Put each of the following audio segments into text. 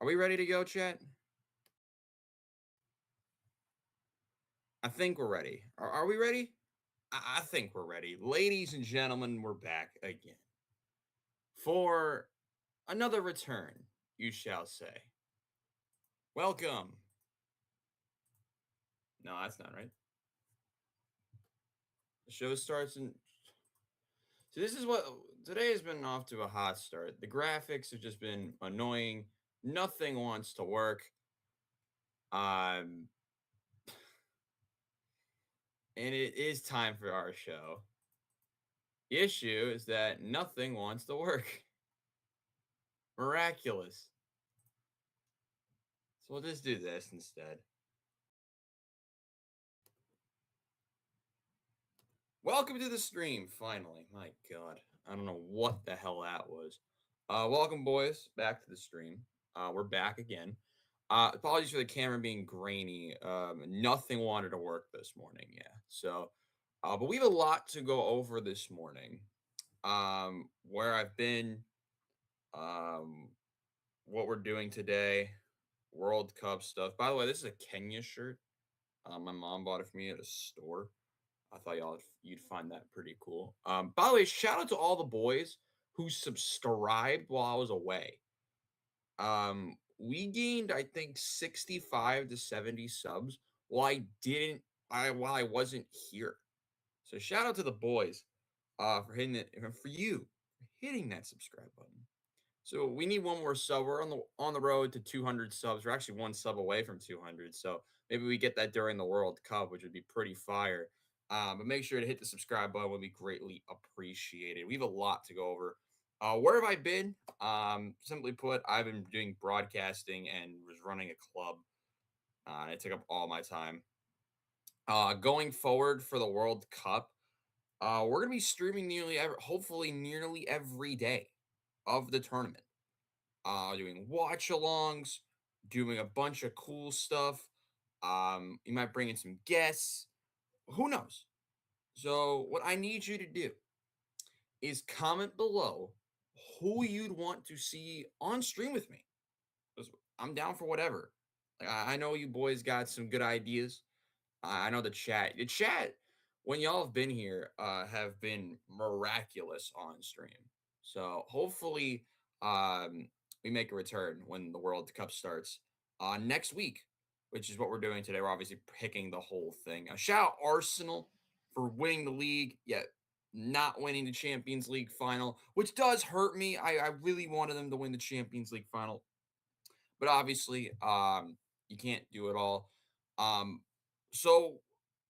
Are we ready to go, chat? I think we're ready. Are we ready? I think we're ready. Ladies and gentlemen, we're back again for another return, you shall say. Welcome. No, that's not right. The show starts in. So, this is what today has been off to a hot start. The graphics have just been annoying. Nothing wants to work. Um, and it is time for our show. The issue is that nothing wants to work. Miraculous. So we'll just do this instead. Welcome to the stream, finally. My God. I don't know what the hell that was. Welcome, boys, back to the stream. We're back again. Apologies for the camera being grainy. Nothing wanted to work this morning, yeah. So, but we have a lot to go over this morning. Where I've been, um, what we're doing today, World Cup stuff. By the way, this is a Kenya shirt. My mom bought it for me at a store. I thought you'd find that pretty cool. By the way, shout out to all the boys who subscribed while I was away. We gained I think 65 to 70 subs while I wasn't here. So shout out to the boys for hitting it for you for hitting that subscribe button. So we need one more sub. We're on the road to 200 subs. We're actually one sub away from 200. So maybe we get that during the World Cup, which would be pretty fire. But make sure to hit the subscribe button. Would be greatly appreciated. We have a lot to go over. Where have I been? Simply put, I've been doing broadcasting and was running a club. It took up all my time. Going forward for the World Cup, we're gonna be streaming hopefully nearly every day of the tournament. Doing watch alongs, doing a bunch of cool stuff. You might bring in some guests. Who knows? So, what I need you to do is comment below who you'd want to see on stream with me. 'Cause I'm down for whatever. Like, I know you boys got some good ideas. I know the chat, when y'all have been here, have been miraculous on stream. So hopefully, we make a return when the World Cup starts next week, which is what we're doing today. We're obviously picking the whole thing. Shout out Arsenal for winning the league, yet not winning the Champions League final, which does hurt me. I really wanted them to win the Champions League final, but obviously, you can't do it all. Um, so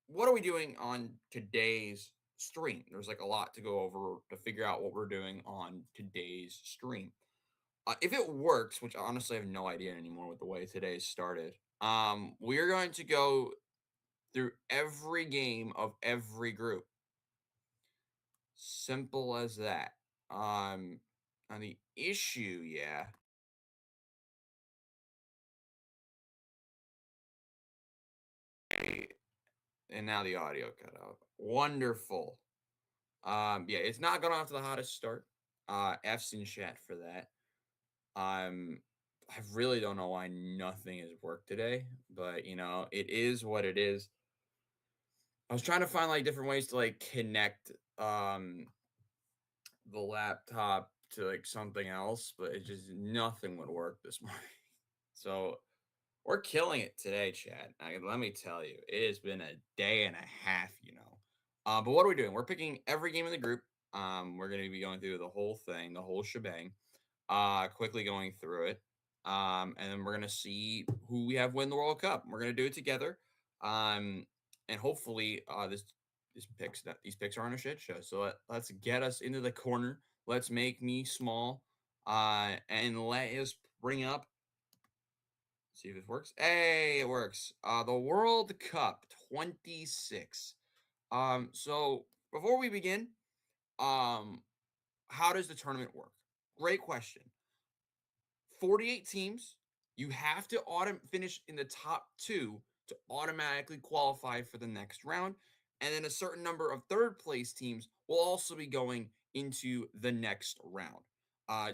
what are we doing on today's stream? There's like a lot to go over to figure out what we're doing on today's stream. If it works, which honestly I have no idea anymore with the way today's started, we're going to go through every game of every group. Simple as that. On the issue, yeah. And now the audio cut out. Wonderful. Yeah, it's not going off to the hottest start. F's in chat for that. I really don't know why nothing has worked today, but it is what it is. I was trying to find like different ways to like connect the laptop to like something else, but it just nothing would work this morning. So we're killing it today, Chad. Let me tell you, it has been a day and a half. But what are we doing? We're picking every game in the group. We're going to be going through the whole thing, the whole shebang. Quickly going through it. And then we're going to see who we have win the World Cup. We're going to do it together. And hopefully, these picks aren't a shit show. So let's get us into the corner. Let's make me small. And let us bring up. See if this works. Hey, it works. The World Cup 26. So before we begin, how does the tournament work? Great question. 48 teams. You have to finish in the top 2 to automatically qualify for the next round. And then a certain number of third place teams will also be going into the next round.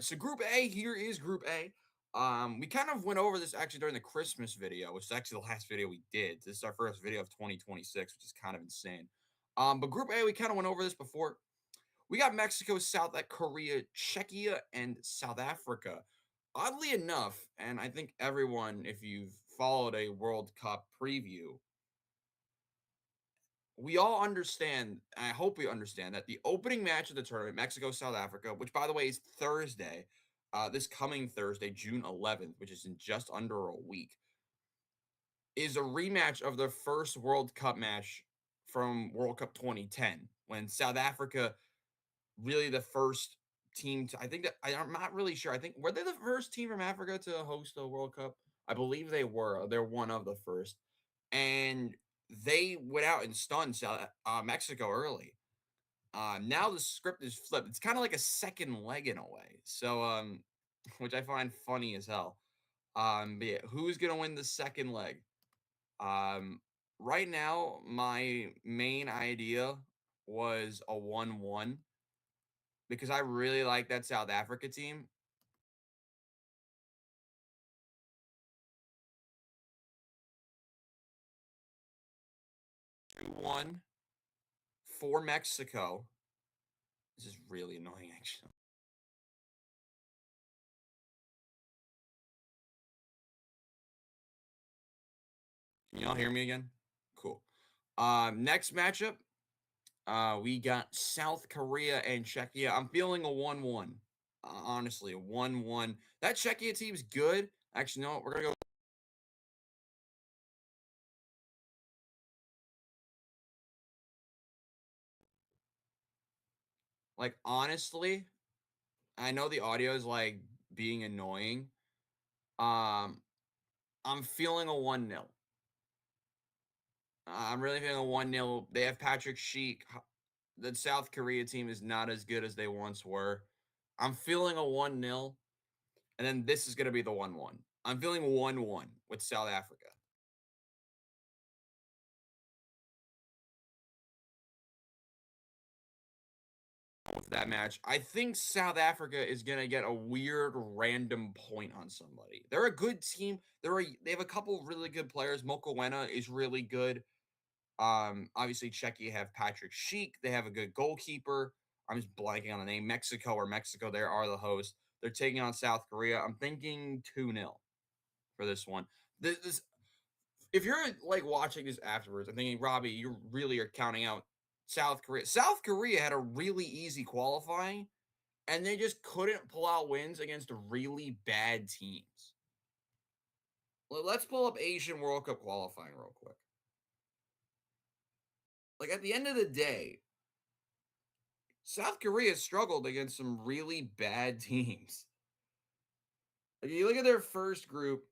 So Group A, here is Group A. We kind of went over this actually during the Christmas video, which is actually the last video we did. This is our first video of 2026, which is kind of insane. But Group A, we kind of went over this before. We got Mexico, South Korea, Czechia, and South Africa. Oddly enough, and I think everyone, if you've followed a World Cup preview, we all understand, I hope we understand, that the opening match of the tournament, Mexico, South Africa, which by the way is Thursday, this coming Thursday, June 11th, which is in just under a week, is a rematch of the first World Cup match from World Cup 2010, when South Africa, really the first team to, I think that, I'm not really sure. I think, were they the first team from Africa to host a World Cup? I believe they were. They're one of the first. And they went out and stunned Mexico early. Now the script is flipped. It's kind of like a second leg in a way. So, which I find funny as hell. But yeah, who's gonna win the second leg? Um, right now, my main idea was a 1-1 because I really like that South Africa team. 2-1 for Mexico. This is really annoying, actually. Can y'all hear me again? Cool. Next matchup, we got South Korea and Czechia. I'm feeling a 1-1. Honestly, a 1-1. That Czechia team's good. Actually, no, we're gonna go. Like, honestly, I know the audio is like being annoying. Um, I'm feeling a 1-0. I'm really feeling a 1-0. They have Patrick Sheik. The South Korea team is not as good as they once were. I'm feeling a 1-0. And then this is going to be the 1-1. I'm feeling 1-1 with South Africa. With that match, I think South Africa is going to get a weird random point on somebody. They're a good team. They have a couple really good players. Mokoena is really good. Obviously Czechia have Patrick Sheik. They have a good goalkeeper. I'm just blanking on the name. Mexico, they are the host. They're taking on South Korea. I'm thinking 2-0 for this one. This if you're like watching this afterwards, I'm thinking, Robbie, you really are counting out South Korea. South Korea had a really easy qualifying, and they just couldn't pull out wins against really bad teams. Let's pull up Asian World Cup qualifying real quick. Like, at the end of the day, South Korea struggled against some really bad teams. Like, you look at their first group,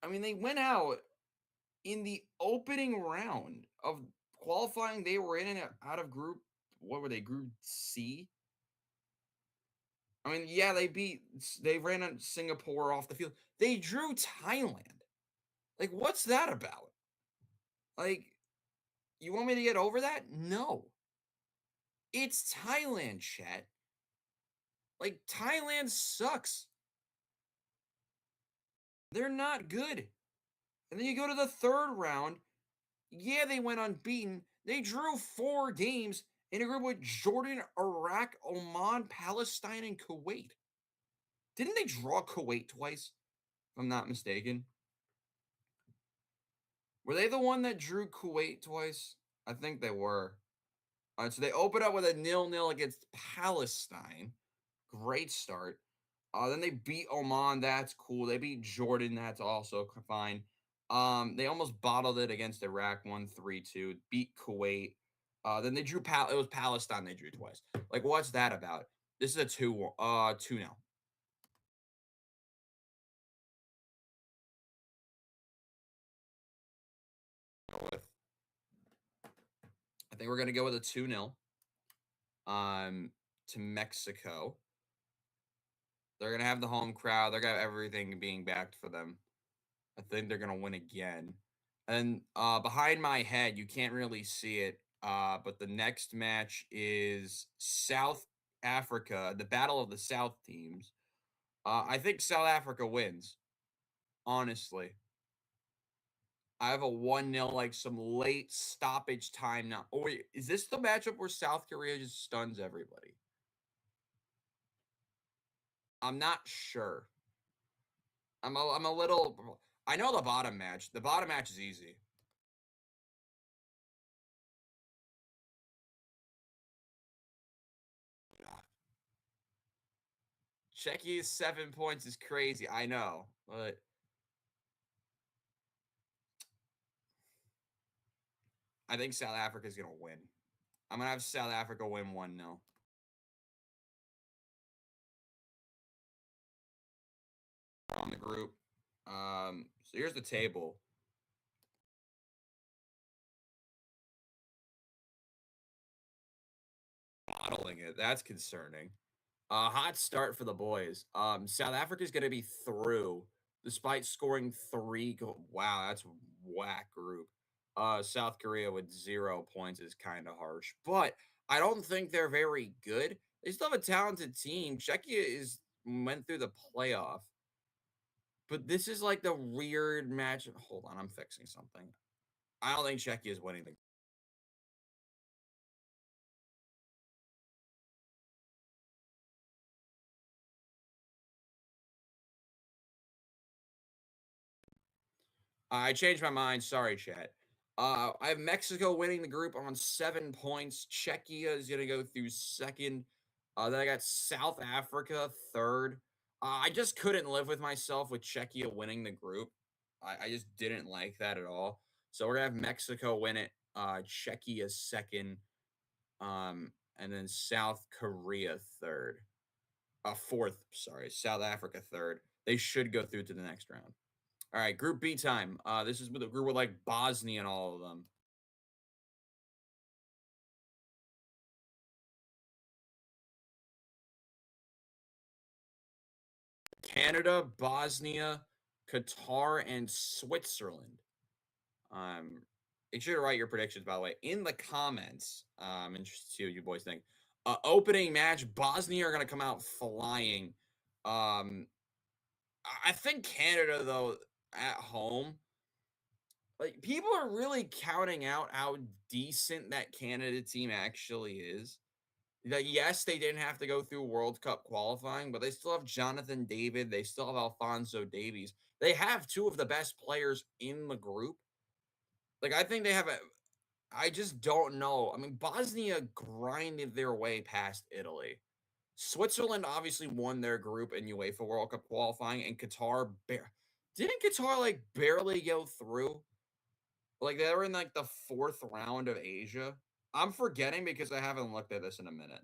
I mean, they went out in the opening round of qualifying. They were in and out of group. What were they? Group C. I mean, yeah, they ran on Singapore off the field. They drew Thailand. Like, what's that about? Like, you want me to get over that? No. It's Thailand, chat. Like, Thailand sucks. They're not good. And then you go to the third round. Yeah, they went unbeaten. They drew 4 games in a group with Jordan, Iraq, Oman, Palestine, and Kuwait. Didn't they draw Kuwait twice, if I'm not mistaken? Were they the one that drew Kuwait twice? I think they were. All right, so they open up with a 0-0 against Palestine. Great start. Then they beat Oman. That's cool. They beat Jordan. That's also fine. They almost bottled it against Iraq, 1-3-2. Beat Kuwait. Then they drew it was Palestine they drew twice. Like, what's that about? This is a 2-0. I think we're gonna go with a 2-0. To Mexico. They're gonna have the home crowd. They're gonna have everything being backed for them. I think they're gonna win again. And behind my head, you can't really see it. But the next match is South Africa, the Battle of the South teams I think South Africa wins, honestly. I have a 1-0, like some late stoppage time now. Oh, wait, is this the matchup where South Korea just stuns everybody? I'm not sure. I'm a little. I know the bottom match. The bottom match is easy. Czechia's 7 points is crazy. I know, but I think South Africa is gonna win. I'm gonna have South Africa win 1-0. On the group. So here's the table. Modeling it. That's concerning. Hot start for the boys. South Africa's gonna be through despite scoring three. Wow, that's whack group. South Korea with 0 points is kind of harsh, but I don't think they're very good. They still have a talented team. Czechia is went through the playoff, but this is like the weird match. Hold on, I'm fixing something. I don't think Czechia is winning the. I changed my mind. Sorry, chat. I have Mexico winning the group on 7 points. Czechia is going to go through second. Then I got South Africa third. I just couldn't live with myself with Czechia winning the group. I just didn't like that at all. So we're going to have Mexico win it. Czechia second. And then South Korea third. Fourth, sorry. South Africa third. They should go through to the next round. All right, Group B time. This is with a group with like Bosnia and all of them. Canada, Bosnia, Qatar, and Switzerland. Make sure to write your predictions, by the way, in the comments. I'm interested to see what you boys think. Opening match, Bosnia are going to come out flying. Um, I think Canada, though, at home, like people are really counting out how decent that Canada team actually is. Like, yes, they didn't have to go through World Cup qualifying, but they still have Jonathan David. They still have Alfonso Davies. They have two of the best players in the group. Like, I think they have a. I just don't know. I mean, Bosnia grinded their way past Italy. Switzerland obviously won their group in UEFA World Cup qualifying, and Qatar didn't Qatar like barely go through. Like they were in like the fourth round of Asia. I'm forgetting because I haven't looked at this in a minute.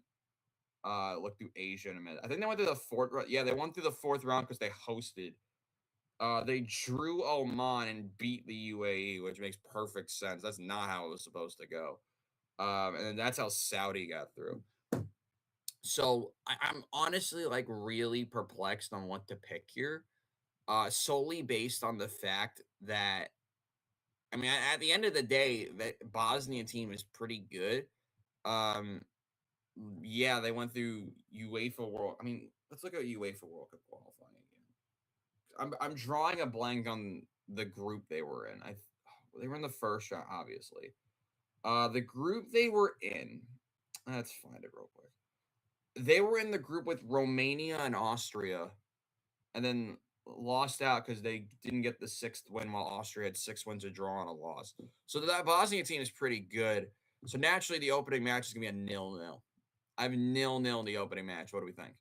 Look through Asia in a minute. I think they went through the fourth round. Yeah, they went through the fourth round because they hosted. They drew Oman and beat the UAE, which makes perfect sense. That's not how it was supposed to go. And then that's how Saudi got through. So I'm honestly like really perplexed on what to pick here. Solely based on the fact that I mean, at the end of the day, that Bosnia team is pretty good. Um, yeah, they went through UEFA World. I mean, let's look at UEFA World Cup qualifying again. I'm drawing a blank on the group they were in. They were in the first round, obviously. The group they were in. Let's find it real quick. They were in the group with Romania and Austria, and then lost out because they didn't get the sixth win while Austria had 6 wins, a draw, and a loss. So that Bosnia team is pretty good. So naturally, the opening match is gonna be a 0-0. I have 0-0 in the opening match. What do we think?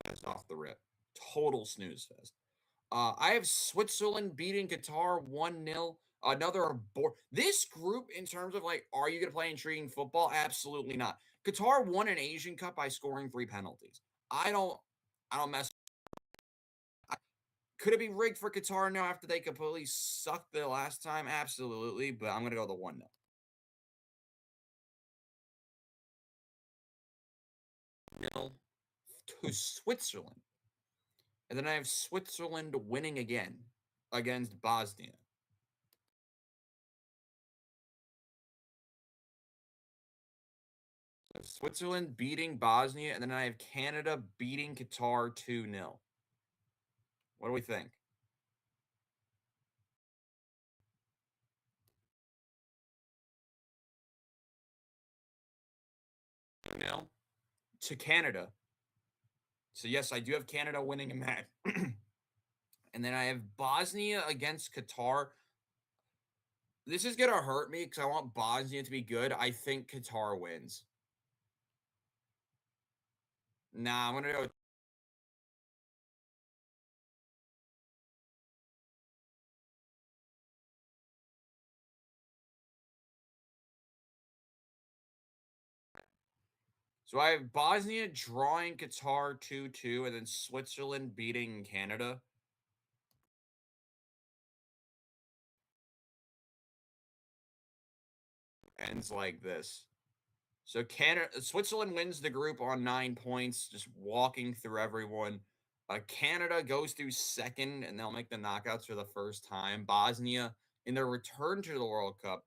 That's off the rip. Total snooze fest. I have Switzerland beating Qatar 1-0. Another board. This group, in terms of like, are you going to play intriguing football? Absolutely not. Qatar won an Asian Cup by scoring 3 penalties. I don't, I don't mess. Could it be rigged for Qatar now after they completely sucked the last time? Absolutely, but I'm going to go the 1-0. Nil to Switzerland. And then I have Switzerland winning again against Bosnia. Switzerland beating Bosnia, and then I have Canada beating Qatar 2-0. What do we think? 2-0 to Canada. So yes, I do have Canada winning a match. And then I have Bosnia against Qatar. This is gonna hurt me because I want Bosnia to be good. I think Qatar wins. Nah, I'm gonna go. So I have Bosnia drawing Qatar 2-2, and then Switzerland beating Canada. Ends like this. So Switzerland wins the group on 9 points, just walking through everyone. Canada goes through second, and they'll make the knockouts for the first time. Bosnia, in their return to the World Cup,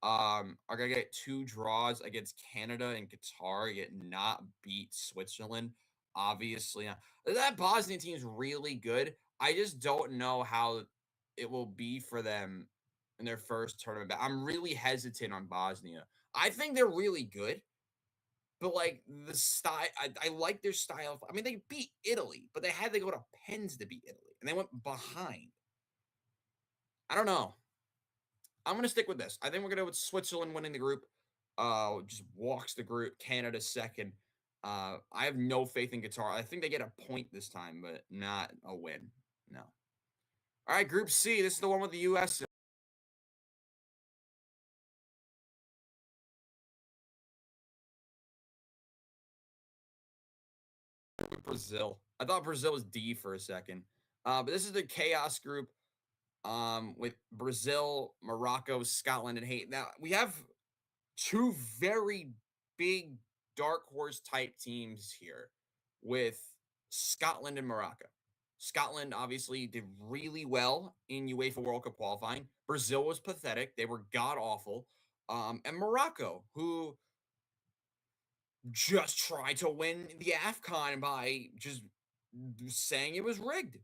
are gonna get two draws against Canada and Qatar, yet not beat Switzerland. Obviously, that Bosnia team is really good. I just don't know how it will be for them in their first tournament. But I'm really hesitant on Bosnia. I think they're really good, but like the style, I like their style. I mean, they beat Italy, but they had to go to pens to beat Italy, and they went behind. I don't know. I'm gonna stick with this. I think we're gonna go with Switzerland winning the group. Just walks the group. Canada second. I have no faith in Qatar. I think they get a point this time, but not a win. No. All right, Group C. This is the one with the U.S. Brazil. I thought Brazil was D for a second. But this is the chaos group. With Brazil, Morocco, Scotland, and Haiti. Now we have two very big dark horse type teams here with Scotland and Morocco. Scotland obviously did really well in UEFA World Cup qualifying. Brazil was pathetic. They were god awful. And Morocco, who just tried to win the AFCON by just saying it was rigged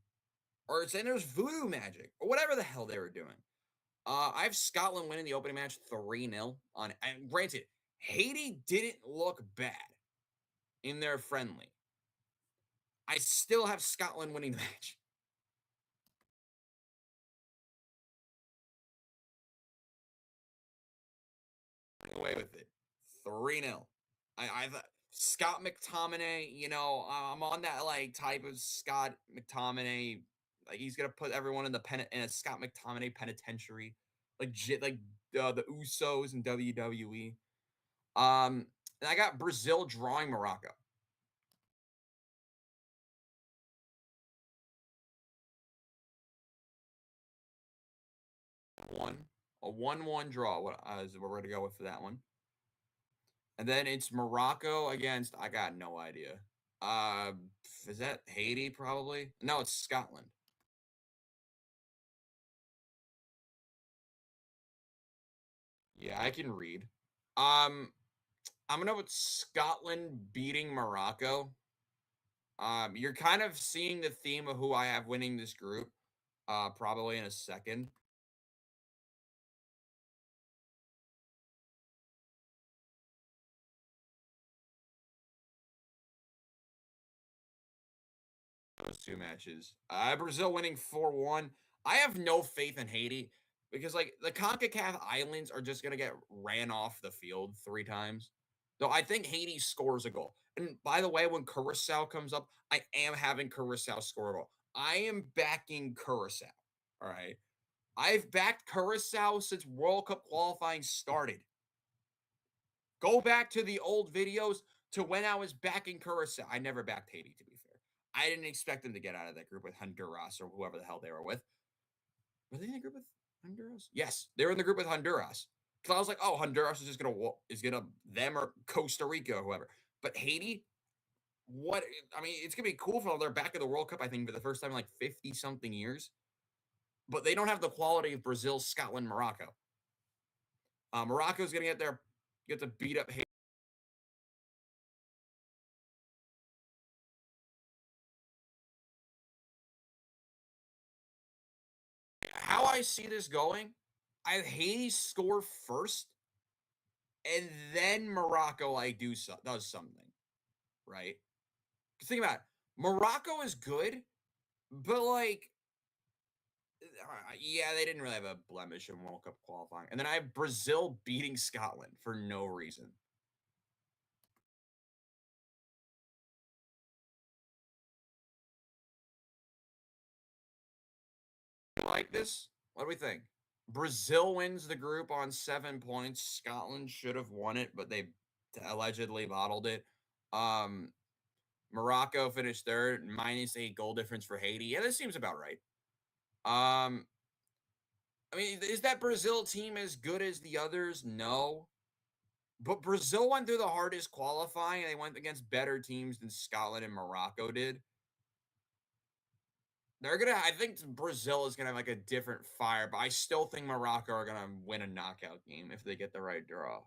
or saying it was voodoo magic or whatever the hell they were doing. I have Scotland winning the opening match 3-0 on. And granted, Haiti didn't look bad in their friendly. I still have Scotland winning the match. Away with it. 3-0. I thought Scott McTominay, I'm on that like type of Scott McTominay. Like he's gonna put everyone in a Scott McTominay penitentiary, like the Usos and WWE. And I got Brazil drawing Morocco. One, a 1-1 draw. What is what we're gonna go with for that one? And then it's Morocco against. I got no idea. Uh, is that Haiti? Probably. No, it's Scotland. Yeah, I can read. Um, I'm gonna with Scotland beating Morocco. You're kind of seeing the theme of who I have winning this group. Probably in a second. Those two matches. Brazil winning 4-1. I have no faith in Haiti because like the CONCACAF Islands are just gonna get ran off the field 3 times. Though I think Haiti scores a goal. And by the way, when Curacao comes up, I am having Curacao score a goal. I am backing Curacao. All right. I've backed Curacao since World Cup qualifying started. Go back to the old videos to when I was backing Curacao. I never backed Haiti, to be fair. I didn't expect them to get out of that group with Honduras or whoever the hell they were with. Were they in the group with Honduras? Yes, they were in the group with Honduras. Because I was like, oh, Honduras is just gonna them or Costa Rica or whoever. But Haiti, what? I mean, it's gonna be cool for they're back in the World Cup. I think for the first time in like 50 something years. But they don't have the quality of Brazil, Scotland, Morocco. Morocco's gonna get to beat up Haiti. I see this going, I have Haiti score first, and then Morocco like does something, right? Think about it. Morocco is good, but like, yeah, they didn't really have a blemish in World Cup qualifying. And then I have Brazil beating Scotland for no reason. You like this? What do we think? Brazil wins the group on 7 points. Scotland should have won it, but they allegedly bottled it. Um, Morocco finished third, -8 goal difference for Haiti. Yeah, this seems about right. Um, I mean, is that Brazil team as good as the others? No. But Brazil went through the hardest qualifying, and they went against better teams than Scotland and Morocco did. I think Brazil is gonna have like a different fire, but I still think Morocco are gonna win a knockout game if they get the right draw.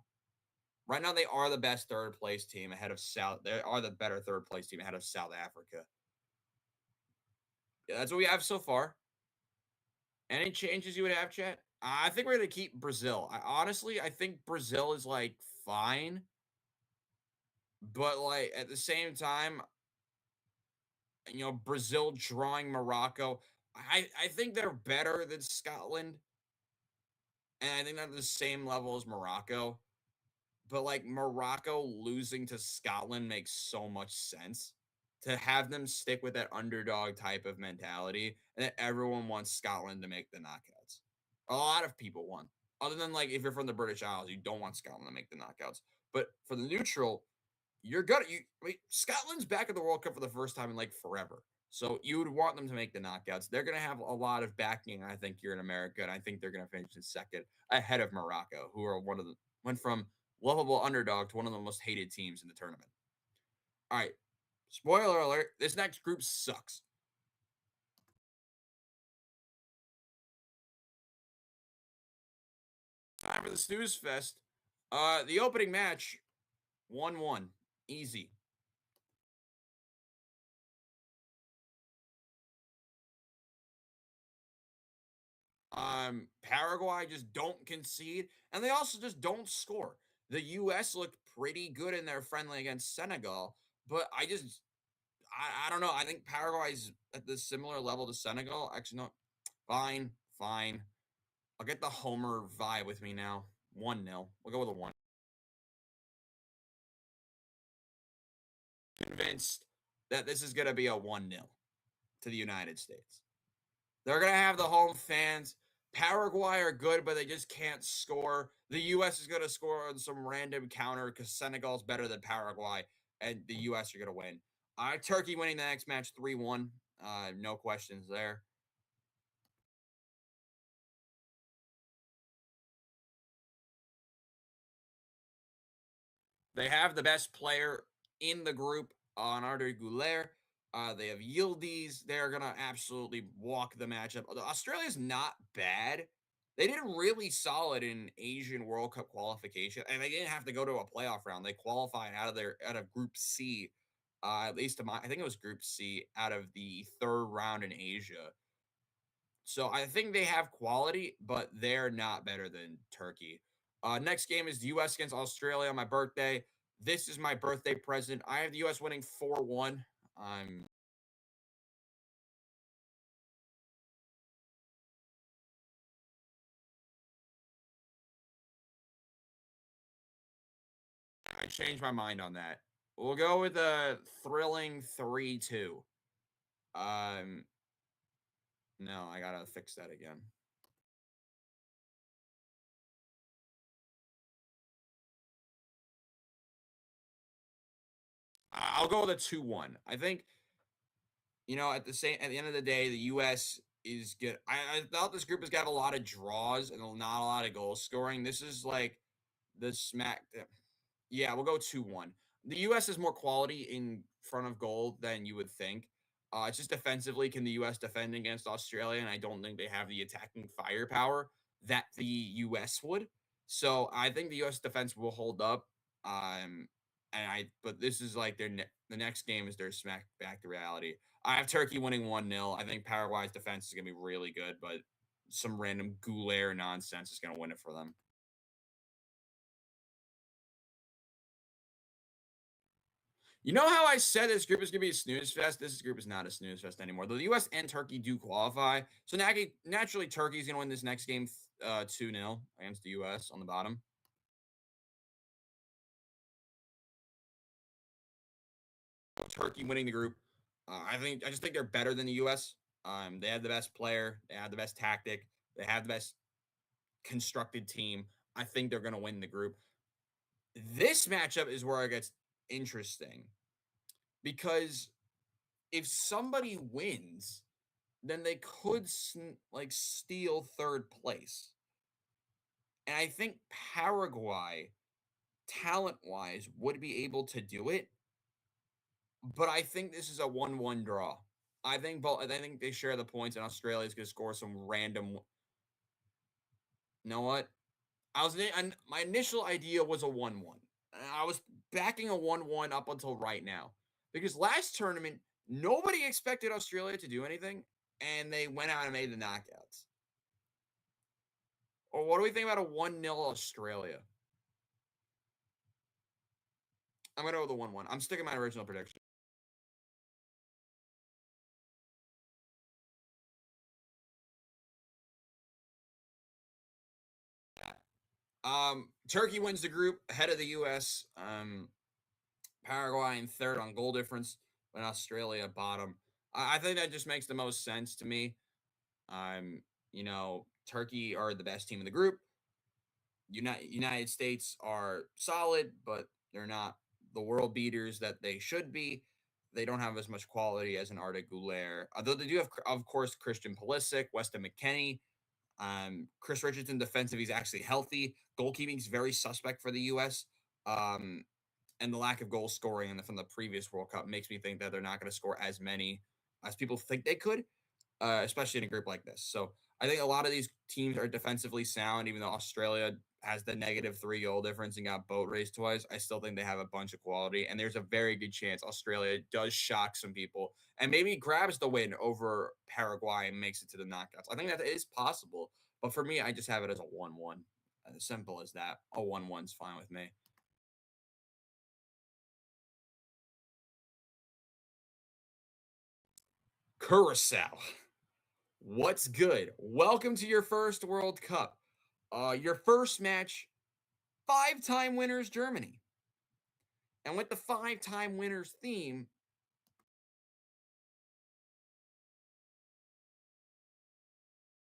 Right now, they are the best third place team ahead of South. They are the better third place team ahead of South Africa. Yeah, that's what we have so far. Any changes you would have, chat? I think we're gonna keep Brazil. I think Brazil is like fine, but like at the same time, Brazil drawing Morocco. I think they're better than Scotland, and I think they're the same level as Morocco. But like Morocco losing to Scotland makes so much sense to have them stick with that underdog type of mentality, and that everyone wants Scotland to make the knockouts. A lot of people want. Other than like if you're from the British Isles, you don't want Scotland to make the knockouts. But for the neutral, you're gonna you I mean, Scotland's back at the World Cup for the first time in like forever. So you would want them to make the knockouts. They're gonna have a lot of backing, I think, here in America, and I think they're gonna finish in second ahead of Morocco, who are went from lovable underdog to one of the most hated teams in the tournament. All right. Spoiler alert, this next group sucks. Time for the snooze fest. The opening match, 1-1. Easy. Paraguay just don't concede, and they also just don't score. The US looked pretty good in their friendly against Senegal, but I don't know. I think Paraguay's at the similar level to Senegal. Actually, no. Fine, fine. I'll get the Homer vibe with me now. 1-0. We'll go with a 1. Convinced that this is going to be a 1-0 to the United States. They're going to have the home fans. Paraguay are good, but they just can't score. The U.S. is going to score on some random counter because Senegal's better than Paraguay, and the U.S. are going to win. Turkey winning the next match 3-1. No questions there. They have the best player in the group on Arthur Goulet. They have Yildiz. They're going to absolutely walk the matchup. Australia's not bad. They did really solid in Asian World Cup qualification, and they didn't have to go to a playoff round. They qualified out of Group C, at least I think it was Group C, out of the third round in Asia. So I think they have quality, but they're not better than Turkey. Next game is the U.S. against Australia on my birthday. This is my birthday present. I have the U.S. winning 4-1. I changed my mind on that. We'll go with a thrilling 3-2. Um, no, I gotta fix that again. I'll go with a 2-1. I think at the end of the day, the U.S. is good. I thought this group has got a lot of draws and not a lot of goal scoring. This is like the smack. Yeah, we'll go 2-1. The U.S. has more quality in front of goal than you would think. It's just defensively, can the U.S. defend against Australia? And I don't think they have the attacking firepower that the U.S. would. So I think the U.S. defense will hold up. But this is like the next game is their smack back to reality. I have Turkey winning 1-0. I think Paraguay's defense is gonna be really good, but some random WIUR nonsense is going to win it for them. You know how I said this group is going to be a snooze fest? This group is not a snooze fest anymore. The U.S. and Turkey do qualify. So naturally, Turkey's going to win this next game 2-0 against the U.S. on the bottom. Turkey winning the group. I just think they're better than the U.S. They have the best player. They have the best tactic. They have the best constructed team. I think they're going to win the group. This matchup is where it gets interesting because if somebody wins, then they could steal third place. And I think Paraguay, talent-wise, would be able to do it. But I think this is a 1-1 draw. I think they share the points, and Australia's going to score some random. You know what? My initial idea was a 1-1. I was backing a 1-1 up until right now because last tournament nobody expected Australia to do anything, and they went out and made the knockouts. Or what do we think about a 1-0 Australia? I'm going to go with the 1-1. I'm sticking my original prediction. Turkey wins the group ahead of the U.S. Paraguay in third on goal difference, and Australia bottom. I think that just makes the most sense to me. Turkey are the best team in the group. United States are solid, but they're not the world beaters that they should be. They don't have as much quality as an Arda Güler, although they do have, of course, Christian Pulisic, Weston McKennie. Chris Richardson defensive, he's actually healthy. Goalkeeping is very suspect for the U.S. And the lack of goal scoring from the previous World Cup makes me think that they're not going to score as many as people think they could, especially in a group like this. So I think a lot of these teams are defensively sound, even though Australia has the -3 goal difference and got boat raced twice. I still think they have a bunch of quality, and there's a very good chance Australia does shock some people and maybe grabs the win over Paraguay and makes it to the knockouts. I think that is possible, but for me, I just have it as a 1-1. As simple as that. A 1-1 is fine with me. Curacao. What's good? Welcome to your first World Cup. Your first match, 5-time winners Germany. And with the 5-time winners theme,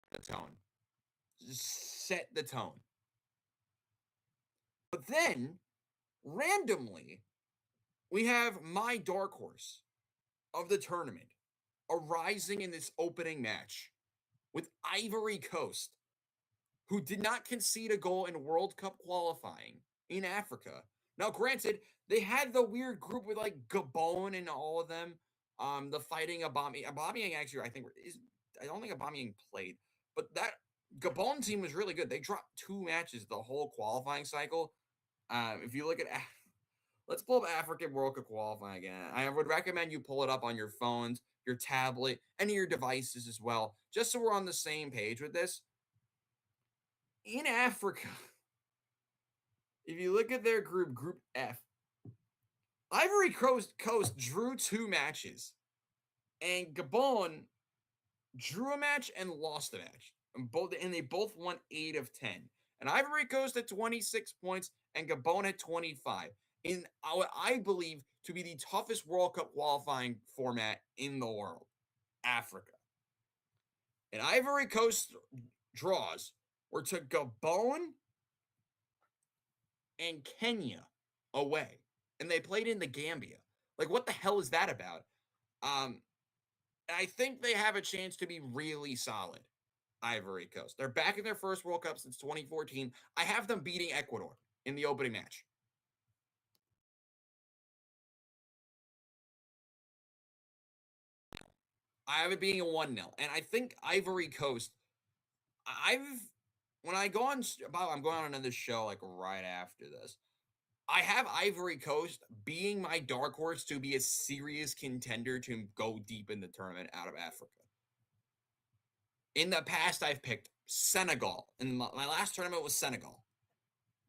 the tone. Just set the tone. But then, randomly, we have my dark horse of the tournament arising in this opening match with Ivory Coast, who did not concede a goal in World Cup qualifying in Africa. Now, granted, they had the weird group with like Gabon and all of them. The fighting Aubameyang actually, I don't think Aubameyang played, but that Gabon team was really good. They dropped 2 matches the whole qualifying cycle. If you look at, let's pull up African World Cup qualifying again. I would recommend you pull it up on your phones, your tablet, any of your devices as well, just so we're on the same page with this. In Africa, if you look at their group, Group F, Ivory Coast drew 2 matches, and Gabon drew a match and lost a match. And they both won 8 of 10. And Ivory Coast had 26 points, and Gabon had 25. In what I believe to be the toughest World Cup qualifying format in the world, Africa. And Ivory Coast draws were to Gabon and Kenya away, and they played in the Gambia. Like, what the hell is that about? I think they have a chance to be really solid. Ivory Coast. They're back in their first World Cup since 2014. I have them beating Ecuador in the opening match. I have it being a 1-0. And I think Ivory Coast, when I go on, I'm going on another show like right after this. I have Ivory Coast being my dark horse to be a serious contender to go deep in the tournament out of Africa. In the past, I've picked Senegal. And my last tournament was Senegal.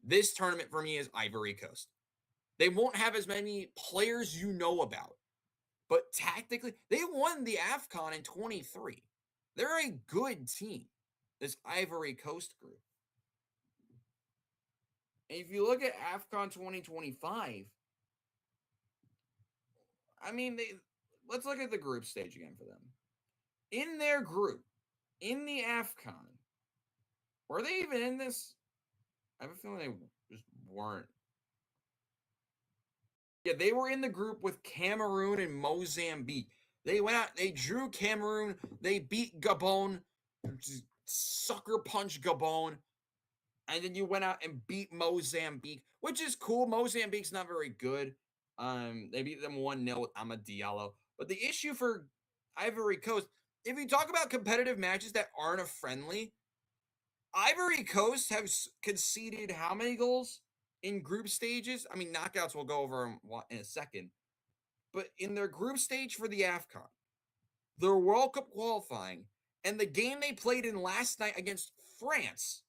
This tournament for me is Ivory Coast. They won't have as many players you know about, but tactically, they won the AFCON in 23. They're a good team, this Ivory Coast group. And if you look at AFCON 2025, I mean, let's look at the group stage again for them. In their group, in the AFCON, were they even in this? I have a feeling they just weren't. Yeah, they were in the group with Cameroon and Mozambique. They went out, they drew Cameroon, they beat Gabon, sucker punch Gabon, and then you went out and beat Mozambique, which is cool. Mozambique's not very good. They beat them 1-0 with Amad Diallo. But the issue for Ivory Coast, if you talk about competitive matches that aren't a friendly, Ivory Coast have conceded how many goals in group stages? I mean, knockouts we'll go over in a second. But in their group stage for the AFCON, their World Cup qualifying, and the game they played in last night against France,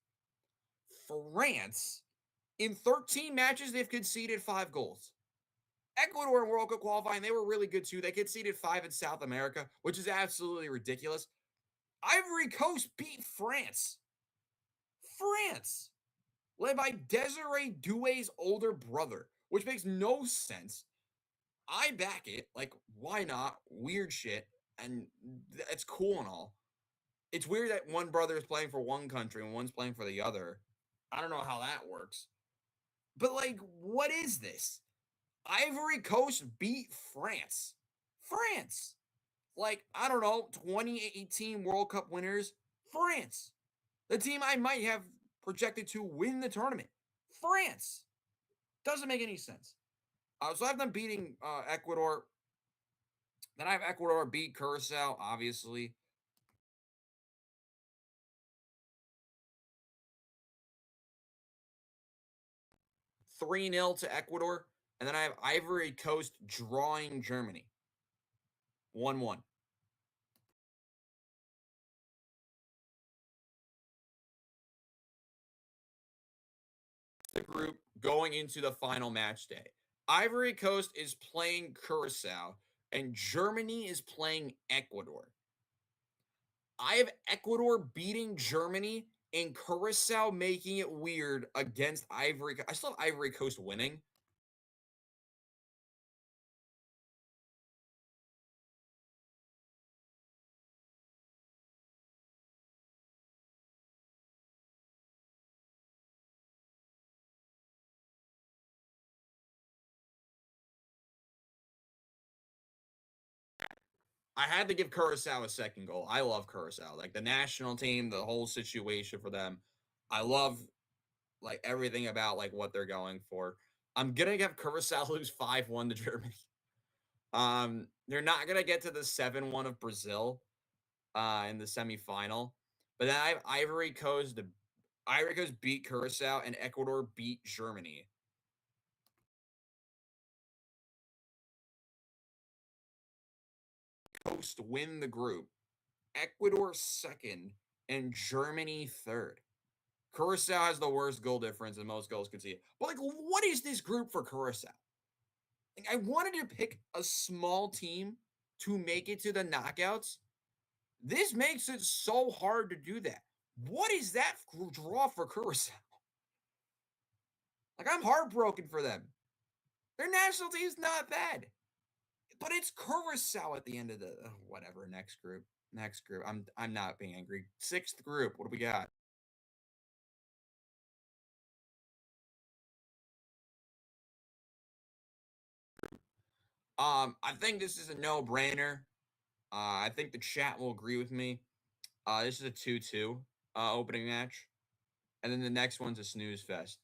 in 13 matches, they've conceded 5 goals. Ecuador in World Cup qualifying, they were really good too. They conceded 5 in South America, which is absolutely ridiculous. Ivory Coast beat France. France, led by Desiree Doué's older brother, which makes no sense. I back it. Like, why not? Weird shit. And it's cool and all. It's weird that one brother is playing for one country and one's playing for the other. I don't know how that works. But, like, what is this? Ivory Coast beat France. France. Like, I don't know, 2018 World Cup winners, France. The team I might have projected to win the tournament, France. Doesn't make any sense. So I have them beating Ecuador. Then I have Ecuador beat Curacao, obviously. 3-0 to Ecuador. And then I have Ivory Coast drawing Germany. 1-1. The group going into the final match day. Ivory Coast is playing Curacao, and Germany is playing Ecuador. I have Ecuador beating Germany and Curacao making it weird against Ivory Coast. I still have Ivory Coast winning. I had to give Curacao a second goal. I love Curacao. Like the national team, the whole situation for them. I love like everything about like what they're going for. I'm gonna have Curacao lose 5-1 to Germany. They're not gonna get to the 7-1 of Brazil in the semifinal. But then I have Ivory Coast. Ivory Coast beat Curacao and Ecuador beat Germany. Coast win the group. Ecuador second and Germany third. Curacao has the worst goal difference and most goals conceded. But like, what is this group for Curacao? Like, I wanted to pick a small team to make it to the knockouts. This makes it so hard to do that. What is that draw for Curacao? Like, I'm heartbroken for them. Their national team's not bad, but it's Curacao at the end of the whatever next group. Next group. I'm not being angry. 6th group. What do we got? I think this is a no-brainer. I think the chat will agree with me. This is a 2-2 opening match. And then the next one's a snooze fest.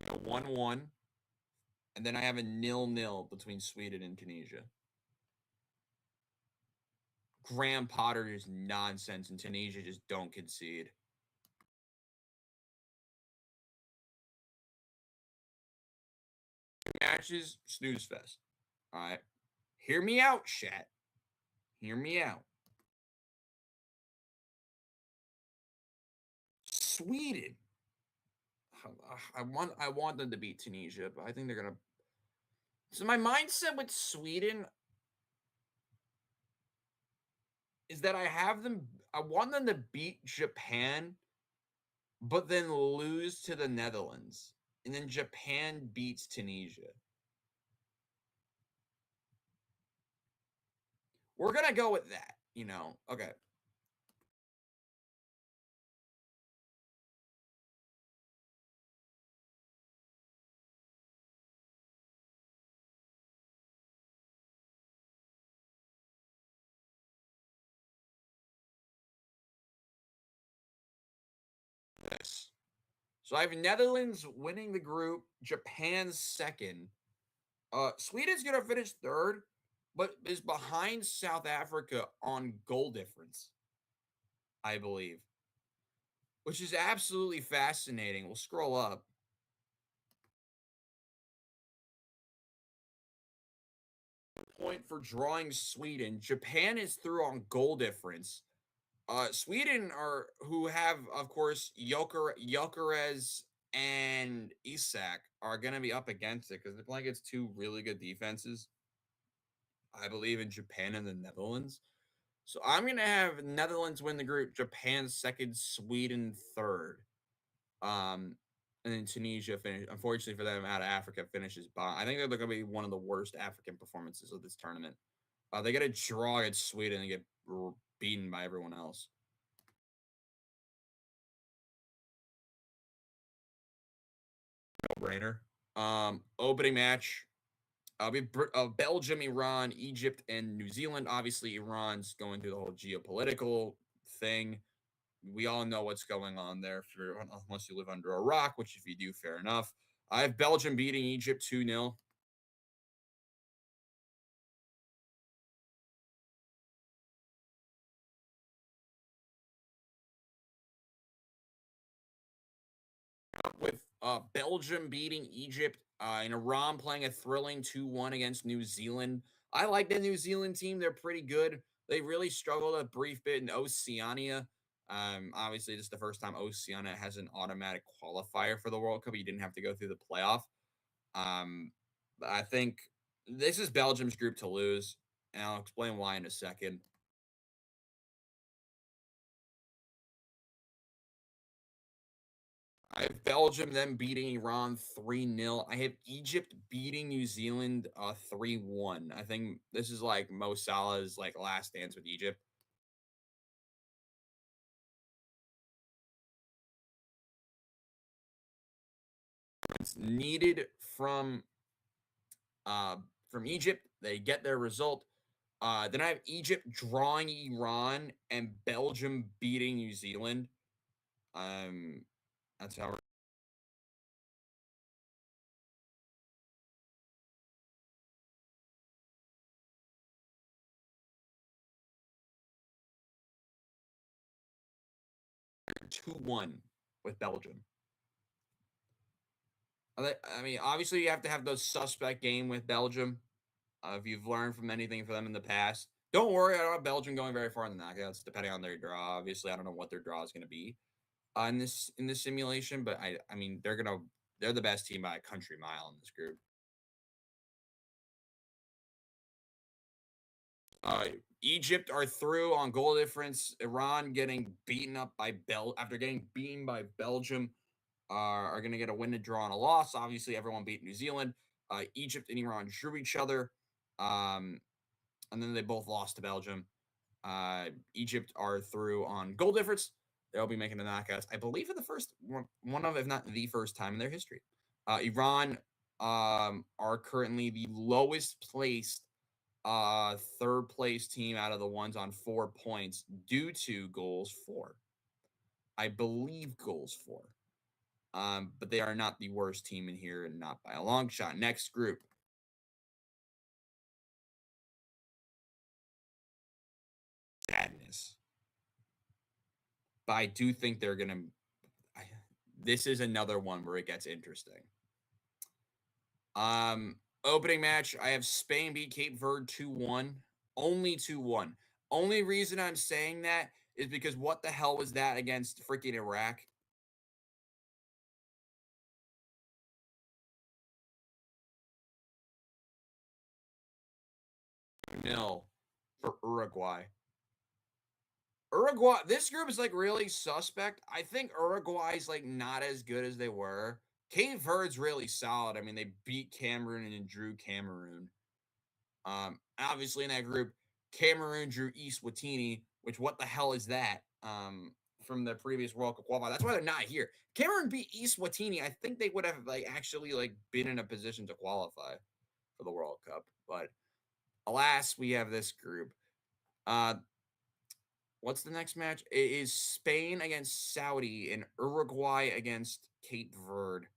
A 1-1. And then I have a 0-0 between Sweden and Tunisia. Graham Potter is nonsense, and Tunisia just don't concede. matches, snooze fest. All right. Hear me out, chat. Hear me out. Sweden. I want them to beat Tunisia, but I think they're gonna. So my mindset with Sweden is that I want them to beat Japan, but then lose to the Netherlands, and then Japan beats Tunisia. We're gonna go with that, Okay. This. So I have Netherlands winning the group, Japan second. Sweden's gonna finish third, but is behind South Africa on goal difference, I believe, which is absolutely fascinating. We'll scroll up. Point for drawing Sweden. Japan is through on goal difference. Sweden who have, of course, Jokeres and Isak are going to be up against it because they're playing against two really good defenses. I believe in Japan and the Netherlands. So I'm going to have Netherlands win the group, Japan second, Sweden third. And then Tunisia finish. Unfortunately for them, out of Africa finishes bottom. I think they're going to be one of the worst African performances of this tournament. They get a draw against Sweden and get beaten by everyone else. No-brainer. Opening match. Belgium, Iran, Egypt, and New Zealand. Obviously, Iran's going through the whole geopolitical thing. We all know what's going on there, unless you live under a rock, which if you do, fair enough. I have Belgium beating Egypt 2-0. With Belgium beating Egypt and Iran playing a thrilling 2-1 against New Zealand. I like the New Zealand team. They're pretty good. They really struggled a brief bit in Oceania. Obviously, this is the first time Oceania has an automatic qualifier for the World Cup. You didn't have to go through the playoff. But I think this is Belgium's group to lose, and I'll explain why in a second. I have Belgium then beating Iran 3-0. I have Egypt beating New Zealand 3-1. I think this is like Mo Salah's like last dance with Egypt. It's needed from Egypt. They get their result. Then I have Egypt drawing Iran and Belgium beating New Zealand. Um, that's how we're 2-1 with Belgium. I mean, obviously, you have to have those suspect game with Belgium. If you've learned from anything for them in the past, don't worry. I don't have Belgium going very far in the knockouts, depending on their draw. Obviously, I don't know what their draw is going to be in this simulation, but I mean, they're the best team by a country mile in this group. Uh, Egypt are through on goal difference. Iran getting beaten up by after getting beaten by Belgium are going to get a win, a draw, and a loss. Obviously, everyone beat New Zealand. Egypt and Iran drew each other, and then they both lost to Belgium. Egypt are through on goal difference. They'll be making the knockouts, I believe, for the first one of, if not the first time in their history. Iran are currently the lowest placed third place team out of the ones on 4 points due to goals for. I believe goals for. But they are not the worst team in here and not by a long shot. Next group. Sadness. But I do think they're going to. This is another one where it gets interesting. Opening match, I have Spain beat Cape Verde 2-1. Only 2-1. Only reason I'm saying that is because what the hell was that against freaking Iraq? Nil for Uruguay. Uruguay, this group is like really suspect. I think Uruguay's like not as good as they were. Cape Verde's really solid. I mean, they beat Cameroon and drew Cameroon. Obviously in that group, Cameroon drew Eswatini, which what the hell is that? From the previous World Cup qualifier. That's why they're not here. Cameroon beat Eswatini. I think they would have like actually like been in a position to qualify for the World Cup. But alas, we have this group. Uh what's the next match? It is Spain against Saudi and Uruguay against Cape Verde.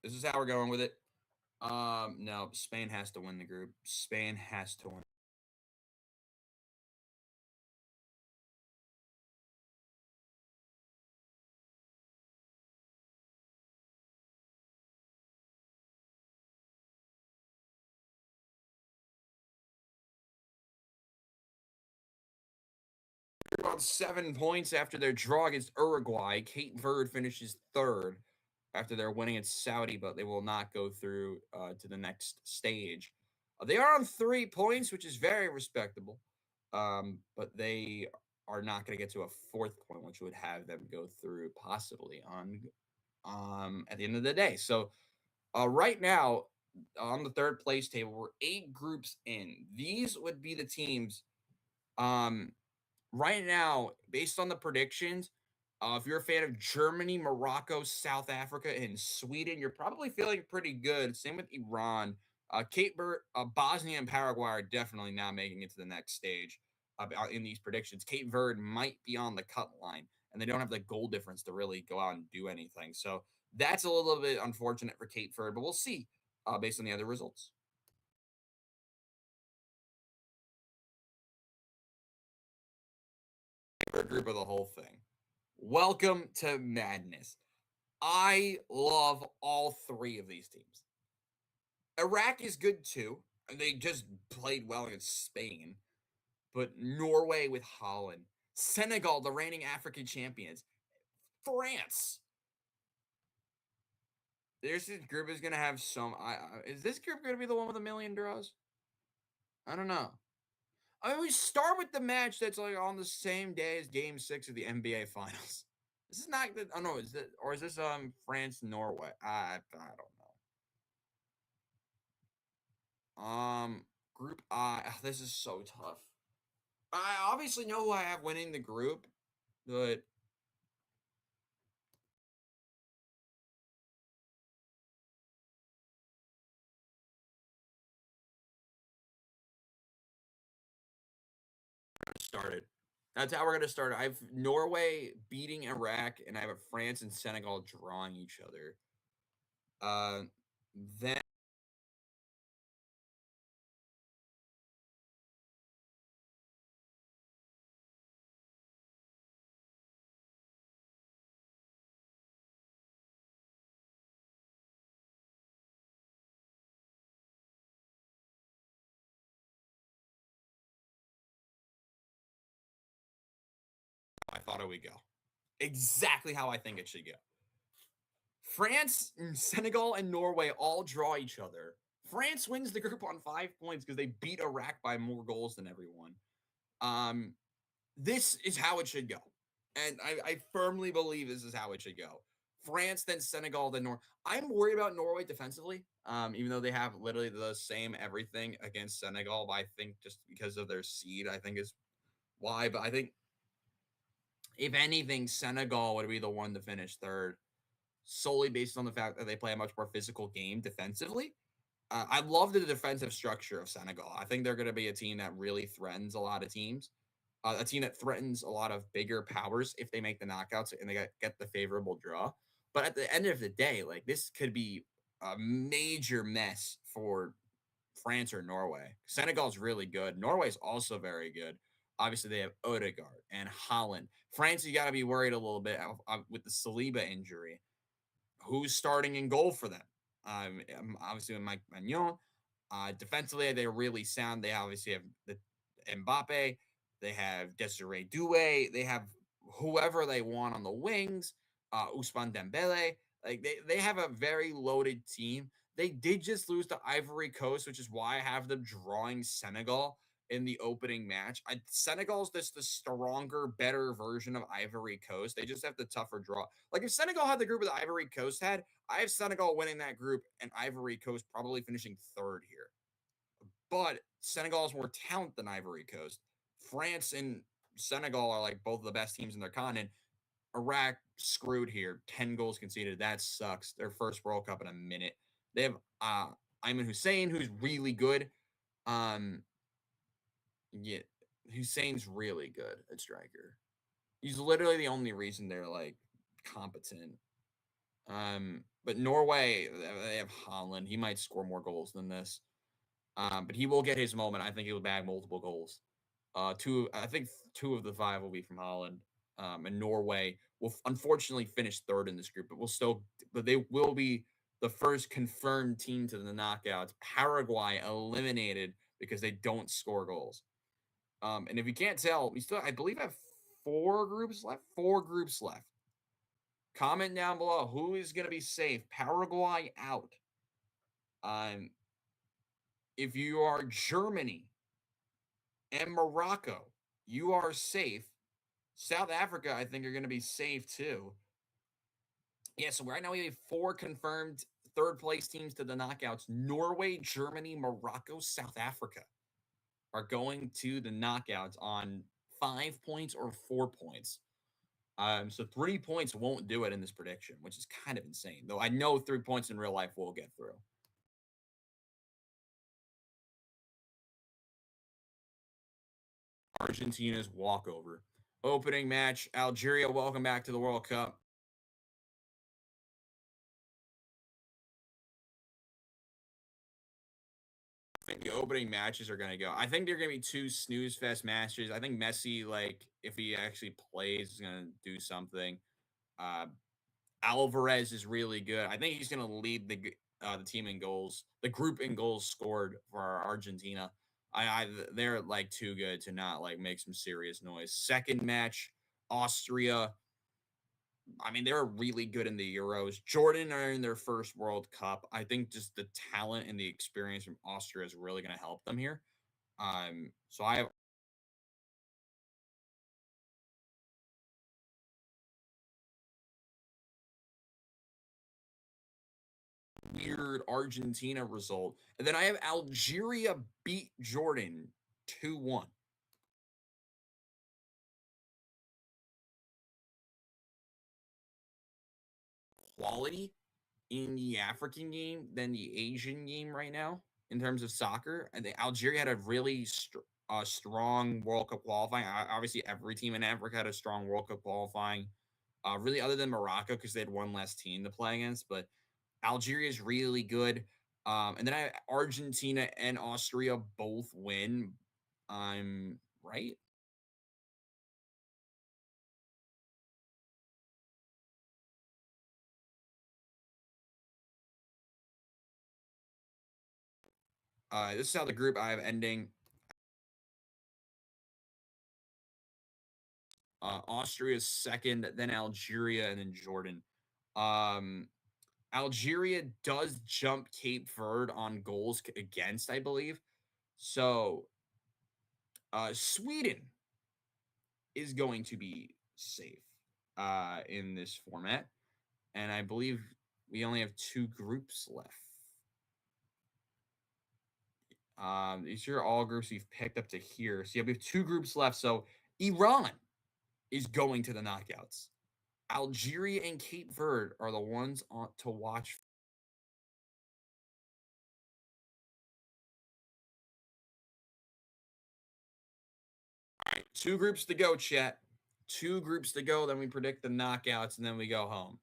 This is how we're going with it. No, Spain has to win the group. Spain has to win. About 7 points after their draw against Uruguay. Cape Verde finishes third after their winning at Saudi, but they will not go through to the next stage. They are on 3 points, which is very respectable, but they are not going to get to a fourth point, which would have them go through possibly on at the end of the day. So right now on the third place table, we're 8 groups in. These would be the teams. Um, right now, based on the predictions, if you're a fan of Germany, Morocco, South Africa, and Sweden, you're probably feeling pretty good. Same with Iran. Cape Verde, Bosnia, and Paraguay are definitely not making it to the next stage in these predictions. Cape Verde might be on the cut line, and they don't have the goal difference to really go out and do anything. So that's a little bit unfortunate for Cape Verde, but we'll see based on the other results. Cape Verde group of the whole thing. Welcome to madness. I love all 3 of these teams. Iraq is good too. They just played well against Spain. But Norway with Holland, Senegal, the reigning African champions, France. This group is gonna have some. Is this group gonna be the one with a million draws? I don't know. I mean, we start with the match that's like on the same day as Game 6 of the NBA Finals. This is not the. Oh no, is this or is this France Norway? I don't know. Group I. This is so tough. I obviously know who I have winning the group, but started. That's how we're gonna start. I have Norway beating Iraq, and I have France and Senegal drawing each other. Uh, then I thought it would go exactly how I think it should go. France, Senegal, and Norway all draw each other. France wins the group on 5 points because they beat Iraq by more goals than everyone. Um, this is how it should go. And I firmly believe this is how it should go. France, then Senegal, then Norway. I'm worried about Norway defensively, even though they have literally the same everything against Senegal. But I think just because of their seed, I think is why. But I think if anything, Senegal would be the one to finish third, solely based on the fact that they play a much more physical game defensively. I love the defensive structure of Senegal. I think they're going to be a team that really threatens a lot of teams. a team that threatens a lot of bigger powers if they make the knockouts and they get the favorable draw. But at the end of the day, like this could be a major mess for France or Norway. Senegal's really good. Norway's also very good. Obviously, they have Odegaard and Holland. France, you got to be worried a little bit with the Saliba injury. Who's starting in goal for them? Obviously, with Mike Magnon. Defensively, they're really sound. They obviously have the Mbappe. They have Desiree Doué. They have whoever they want on the wings. Ousmane Dembele. Like they have a very loaded team. They did just lose to Ivory Coast, which is why I have them drawing Senegal in the opening match. Senegal's just the stronger, better version of Ivory Coast. They just have the tougher draw. Like if Senegal had the group that Ivory Coast had, I have Senegal winning that group and Ivory Coast probably finishing third here. But Senegal is more talent than Ivory Coast. France and Senegal are like both of the best teams in their continent. Iraq screwed here. 10 goals conceded. That sucks. Their first World Cup in a minute. They have Ayman Hussein, who's really good. Yeah, Hussein's really good at striker. He's literally the only reason they're like competent. But Norway, they have Holland. He might score more goals than this. But he will get his moment. I think he'll bag multiple goals. I think two of the five will be from Holland. And Norway will unfortunately finish third in this group, but they will be the first confirmed team to the knockouts. Paraguay eliminated because they don't score goals. And if you can't tell, we still, I believe, have four groups left. Four groups left. Comment down below who is going to be safe. Paraguay out. If you are Germany and Morocco, you are safe. South Africa, I think, are going to be safe too. Yeah, so right now we have four confirmed third place teams to the knockouts. Norway, Germany, Morocco, South Africa are going to the knockouts on 5 points or 4 points. So 3 points won't do it in this prediction, which is kind of insane. Though I know 3 points in real life will get through. Argentina's walkover. Opening match, Algeria, welcome back to the World Cup. I think the opening matches are going to go. I think they're going to be two snooze fest matches. I think Messi, like, if he actually plays, is going to do something. Alvarez is really good. I think he's going to lead the team in goals, the group in goals scored for Argentina. They're like too good to not like make some serious noise. Second match, Austria. I mean, they were really good in the Euros. Jordan are in their first World Cup. I think just the talent and the experience from Austria is really going to help them here. So I have weird Argentina result. And then I have Algeria beat Jordan 2-1. Quality in the African game than the Asian game right now in terms of soccer. I think Algeria had a really strong World Cup qualifying. Obviously, every team in Africa had a strong World Cup qualifying. Really, other than Morocco, because they had one less team to play against. But Algeria is really good. And then Argentina and Austria both win. I'm right. This is how the group I have ending. Austria's second, then Algeria, and then Jordan. Um, Algeria does jump Cape Verde on goals against, I believe. So Sweden is going to be safe in this format. And I believe we only have two groups left. These are all groups we've picked up to here. So yeah, we have two groups left. So Iran is going to the knockouts. Algeria and Cape Verde are the ones to watch. right, 2 groups to go, chat. 2 groups to go, then we predict the knockouts, and then we go home.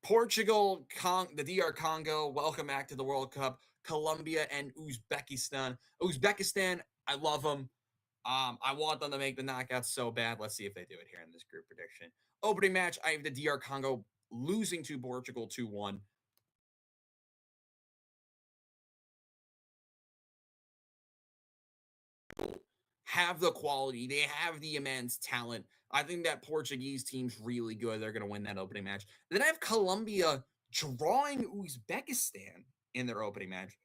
Portugal, the DR Congo, welcome back to the World Cup. Colombia and Uzbekistan. Uzbekistan, I love them. I want them to make the knockouts so bad. Let's see if they do it here in this group prediction. Opening match, I have the DR Congo losing to Portugal 2-1. Have the quality, they have the immense talent. I think that Portuguese team's really good. They're going to win that opening match. Then I have Colombia drawing Uzbekistan in their opening match.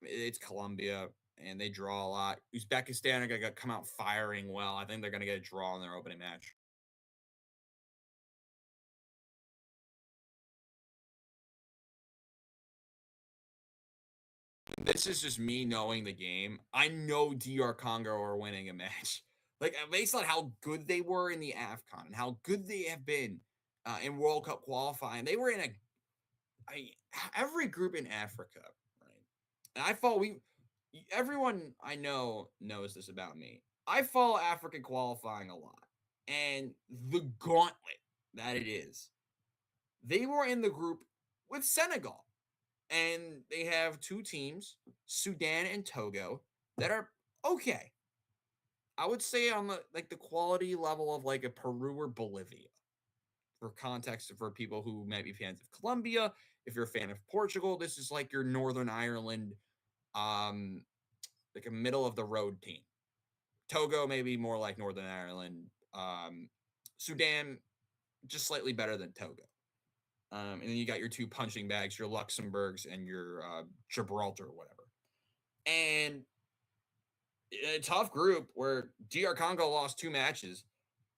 It's Colombia, and they draw a lot. Uzbekistan are going to come out firing well. I think they're going to get a draw in their opening match. This is just me knowing the game. I know DR Congo are winning a match. Like, based on how good they were in the AFCON and how good they have been in World Cup qualifying, they were in every group in Africa, right? And everyone I know knows this about me. I follow African qualifying a lot. And the gauntlet that it is, they were in the group with Senegal. And they have 2 teams, Sudan and Togo, that are okay. I would say on the quality level of like a Peru or Bolivia. For context, for people who might be fans of Colombia, if you're a fan of Portugal, this is like your Northern Ireland, um, like a middle of the road team. Togo maybe more like Northern Ireland. Sudan just slightly better than Togo. And then you got your 2 punching bags, your Luxembourgs and your Gibraltar or whatever. And a tough group where DR Congo lost 2 matches.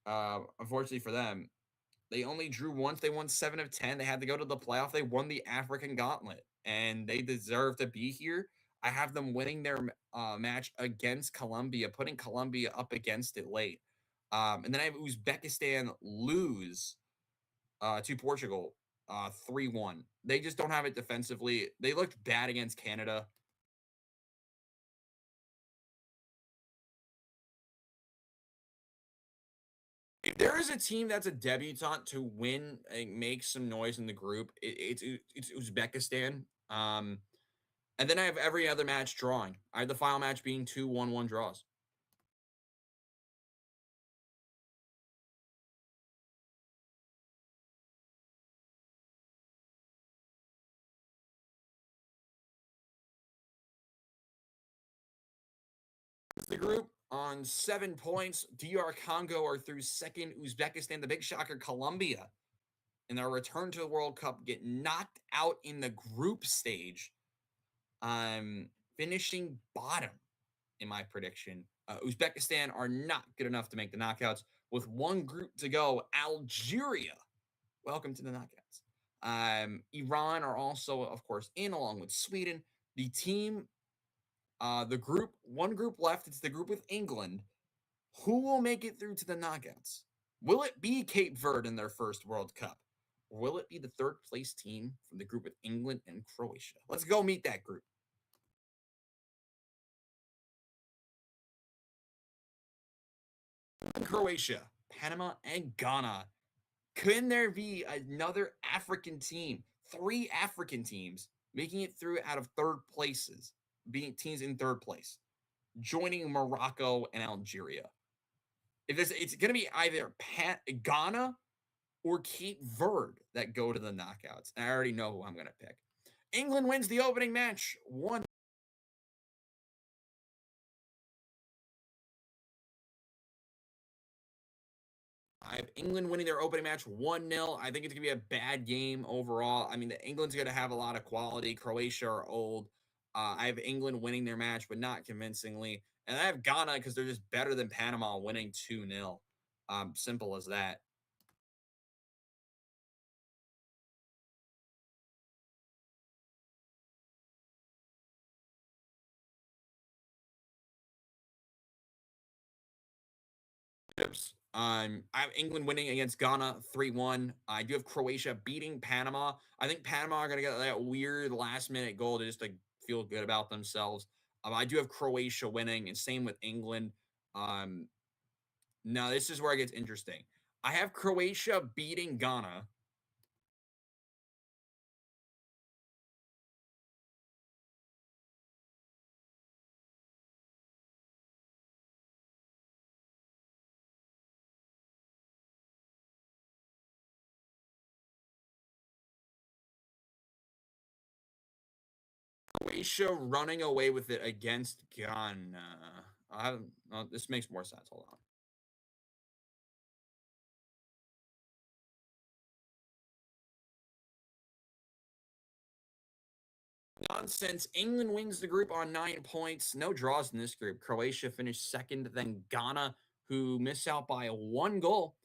Unfortunately for them, they only drew once. They won 7 of 10. They had to go to the playoff. They won the African Gauntlet, and they deserve to be here. I have them winning their match against Colombia, putting Colombia up against it late. And then I have Uzbekistan lose to Portugal 3-1. They just don't have it defensively. They looked bad against Canada. If there is a team that's a debutante to win and make some noise in the group, it's Uzbekistan. And then I have every other match drawing. I have the final match being 2 1-1 draws. The group on 7 points. DR Congo are through second. Uzbekistan, the big shocker, Colombia, in their return to the World Cup, get knocked out in the group stage. Finishing bottom in my prediction. Uzbekistan are not good enough to make the knockouts. With 1 group to go, Algeria, welcome to the knockouts. Iran are also, of course, in along with Sweden. The team, the group, 1 group left. It's the group with England. Who will make it through to the knockouts? Will it be Cape Verde in their first World Cup? Or will it be the 3rd place team from the group with England and Croatia? Let's go meet that group. Croatia, Panama, and Ghana. Can there be another African team, 3 African teams, making it through out of 3rd places, being teams in 3rd place, joining Morocco and Algeria? If it's going to be either Ghana or Cape Verde that go to the knockouts. And I already know who I'm going to pick. England wins the opening match 1. I have England winning their opening match 1-0. I think it's going to be a bad game overall. I mean, England's going to have a lot of quality. Croatia are old. I have England winning their match, but not convincingly. And I have Ghana because they're just better than Panama, winning 2-0. Simple as that. I have England winning against Ghana 3-1. I do have Croatia beating Panama. I think Panama are going to get that weird last-minute goal to just feel good about themselves. I do have Croatia winning, and same with England. Um, Now this is where it gets interesting. I have Croatia beating Ghana. Croatia running away with it against Ghana. This makes more sense. Hold on. Nonsense. England wins the group on 9 points. No draws in this group. Croatia finished second, then Ghana, who missed out by 1 goal.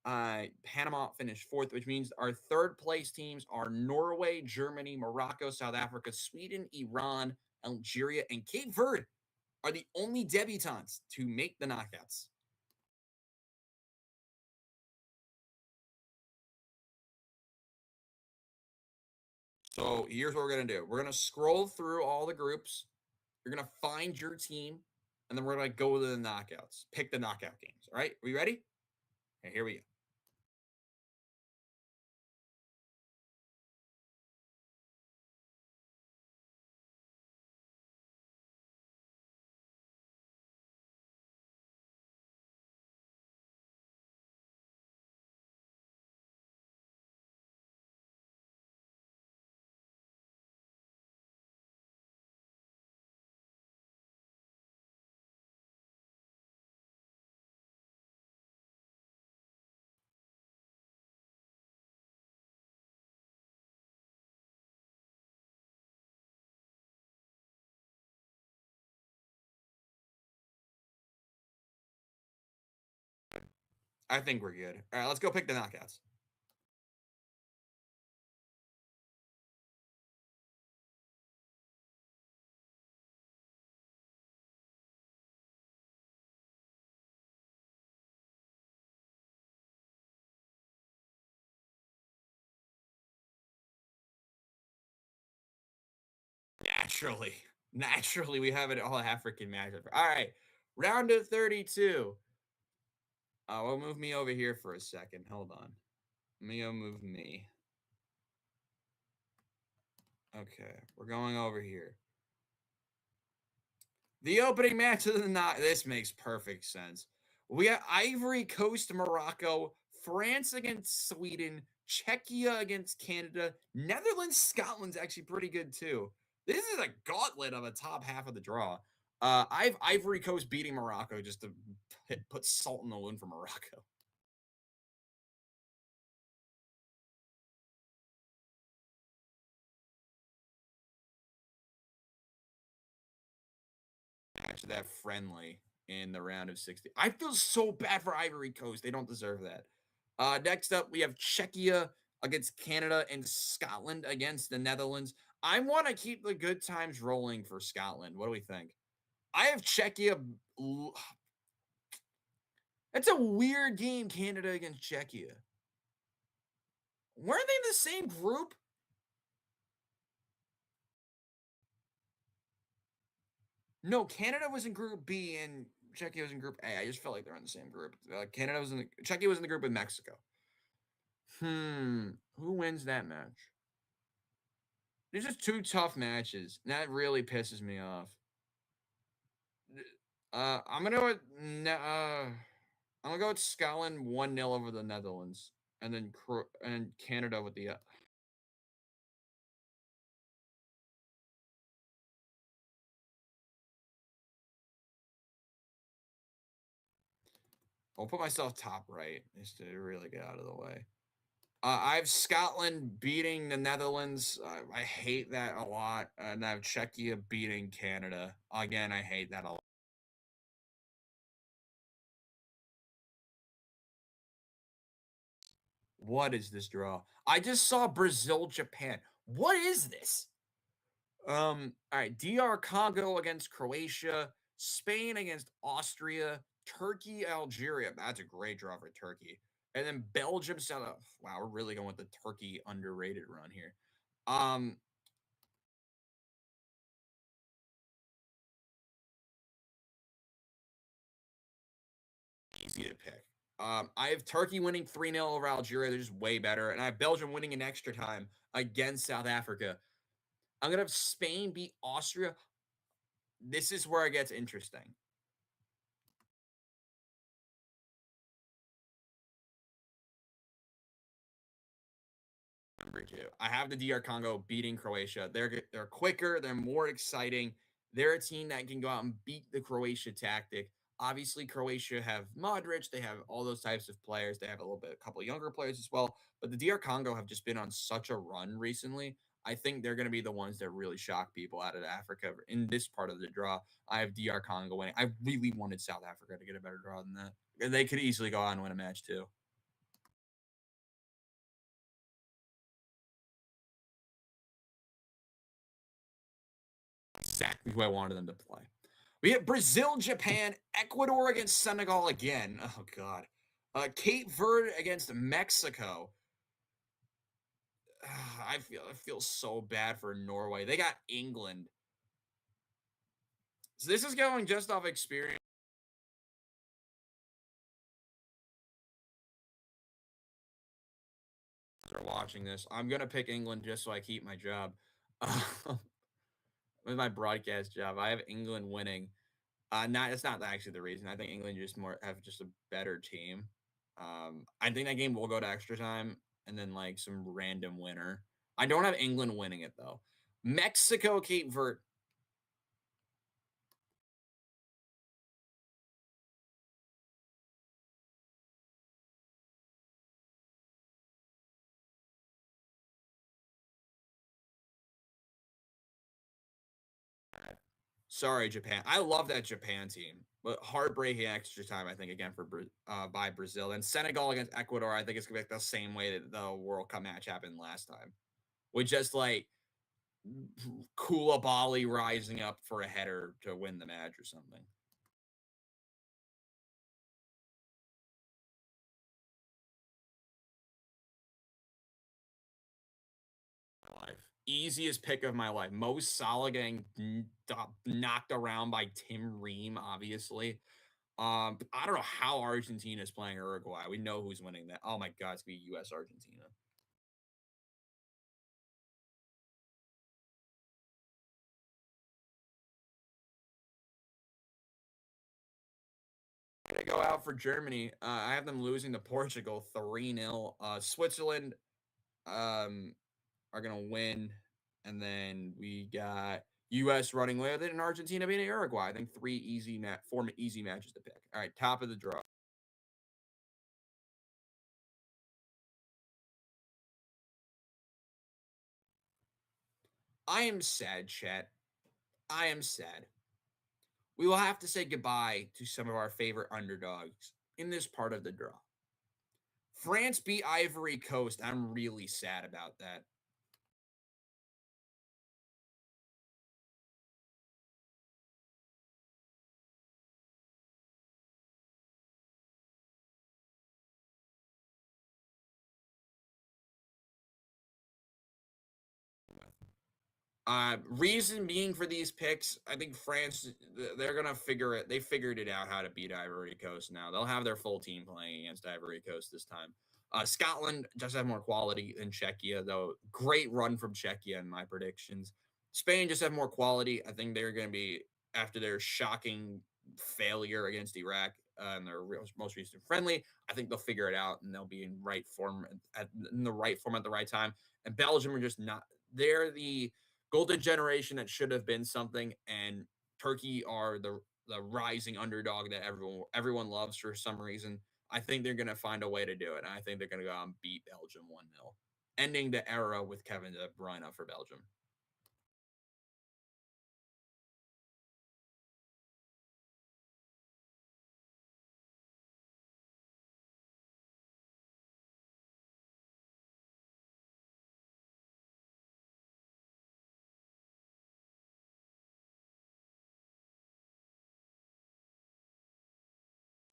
Panama finished fourth, which means our third place teams are Norway, Germany, Morocco, South Africa, Sweden, Iran, Algeria, and Cape Verde are the only debutantes to make the knockouts. So here's what we're going to do. We're going to scroll through all the groups. You're going to find your team, and then we're going to go to the knockouts. Pick the knockout games. All right? Are you ready? Okay, here we go. I think we're good. All right, let's go pick the knockouts. Naturally. Naturally, we have an all African matchup. All right, round of 32. We'll move me over here for a second. Hold on. Mio, move me. Okay, we're going over here. The opening match of the night. This makes perfect sense. We got Ivory Coast, Morocco, France against Sweden, Czechia against Canada, Netherlands, Scotland's actually pretty good too. This is a gauntlet of a top half of the draw. I've Ivory Coast beating Morocco just to put salt in the wound for Morocco. Match that friendly in the round of 60. I feel so bad for Ivory Coast. They don't deserve that. Next up, we have Czechia against Canada and Scotland against the Netherlands. I want to keep the good times rolling for Scotland. What do we think? I have Czechia. That's a weird game, Canada against Czechia. Weren't they in the same group? No, Canada was in Group B and Czechia was in Group A. I just felt like they're in the same group. Canada was in the Czechia was in the group with Mexico. Who wins that match? These are two tough matches. That really pisses me off. I'm gonna go with I'm gonna go with Scotland 1-0 over the Netherlands, and then Canada with the. I'll put myself top right just to really get out of the way. I have Scotland beating the Netherlands. I hate that a lot, and I have Czechia beating Canada. Again, I hate that a lot. What is this draw? I just saw Brazil, Japan. What is this? All right, DR Congo against Croatia, Spain against Austria, Turkey, Algeria. That's a great draw for Turkey. And then Belgium, South. Wow, we're really going with the Turkey underrated run here. Um, easy to pick. I have Turkey winning 3-0 over Algeria. They're just way better. And I have Belgium winning in extra time against South Africa. I'm going to have Spain beat Austria. This is where it gets interesting. Number two, I have the DR Congo beating Croatia. They're quicker, they're more exciting. They're a team that can go out and beat the Croatia tactic. Obviously, Croatia have Modric, they have all those types of players. They have a couple of younger players as well. But the DR Congo have just been on such a run recently. I think they're going to be the ones that really shock people out of Africa in this part of the draw. I have DR Congo winning. I really wanted South Africa to get a better draw than that. They could easily go on and win a match too. Exactly who I wanted them to play. We have Brazil, Japan, Ecuador against Senegal again. Oh God. Cape Verde against Mexico. I feel so bad for Norway. They got England. So this is going just off experience. Start watching this. I'm gonna pick England just so I keep my job. With my broadcast job, I have England winning. Not it's not actually the reason. I think England just more have just a better team. I think that game will go to extra time and then like some random winner. I don't have England winning it though. Mexico, Cape Verde. Sorry, Japan. I love that Japan team, but heartbreaking extra time. I think again for by Brazil and Senegal against Ecuador. I think it's gonna be like the same way that the World Cup match happened last time, with just like Koulibaly rising up for a header to win the match or something. Life. Easiest pick of my life. Mo Salah getting knocked around by Tim Ream, obviously. I don't know how Argentina is playing Uruguay. We know who's winning that. Oh my God, it's gonna be U.S. Argentina. They go out for Germany. I have them losing to Portugal 3-0. Switzerland are gonna win, and then we got U.S. running away with it, and Argentina beating Uruguay. I think four easy matches to pick. All right, top of the draw. I am sad, chat. I am sad. We will have to say goodbye to some of our favorite underdogs in this part of the draw. France beat Ivory Coast. I'm really sad about that. Reason being for these picks, I think France, they're gonna figure it. They figured it out how to beat Ivory Coast. Now they'll have their full team playing against Ivory Coast this time. Scotland just have more quality than Czechia, though. Great run from Czechia in my predictions. Spain just have more quality. I think they're going to be after their shocking failure against Iraq in their most recent friendly. I think they'll figure it out and they'll be in right form in the right form at the right time. And Belgium are just not. They're the golden generation that should have been something, and Turkey are the rising underdog that everyone loves for some reason. I think they're going to find a way to do it. And I think they're going to go out and beat Belgium 1-0, ending the era with Kevin De Bruyne for Belgium.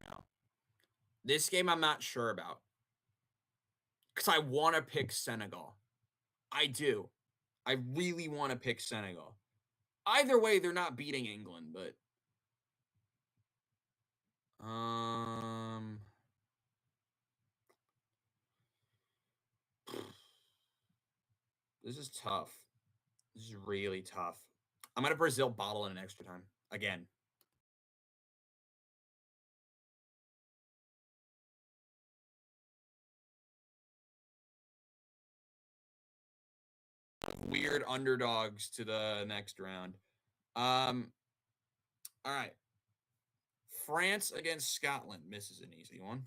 Now, this game I'm not sure about because I want to pick Senegal. I do. I really want to pick Senegal. Either way, they're not beating England, but This is tough. This is really tough. I'm gonna Brazil bottle in an extra time again. Weird underdogs to the next round. All right. France against Scotland. Misses an easy one.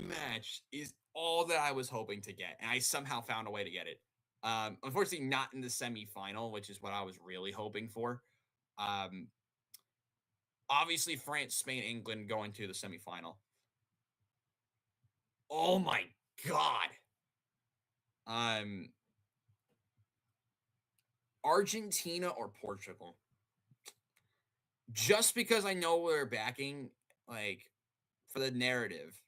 Match is all that I was hoping to get, and I somehow found a way to get it. Unfortunately, not in the semifinal, which is what I was really hoping for. Um, Obviously, France, Spain, England going to the semifinal. Oh my god! Um, Argentina or Portugal? Just because I know we're backing, like for the narrative.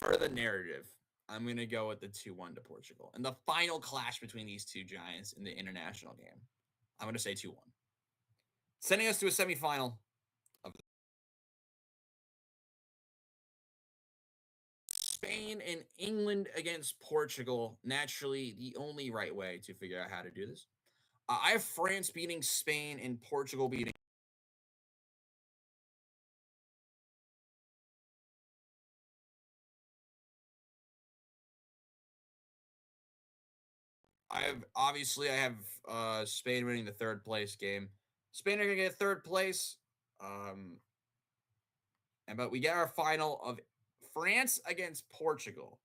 For the narrative, I'm gonna go with the 2-1 to Portugal. And the final clash between these two giants in the international game. I'm gonna say 2-1. Sending us to a semifinal of Spain and England against Portugal. Naturally, the only right way to figure out how to do this. I have France beating Spain and Portugal beating. I have Spain winning the third place game. Spain are gonna get third place. Um, but we get our final of France against Portugal,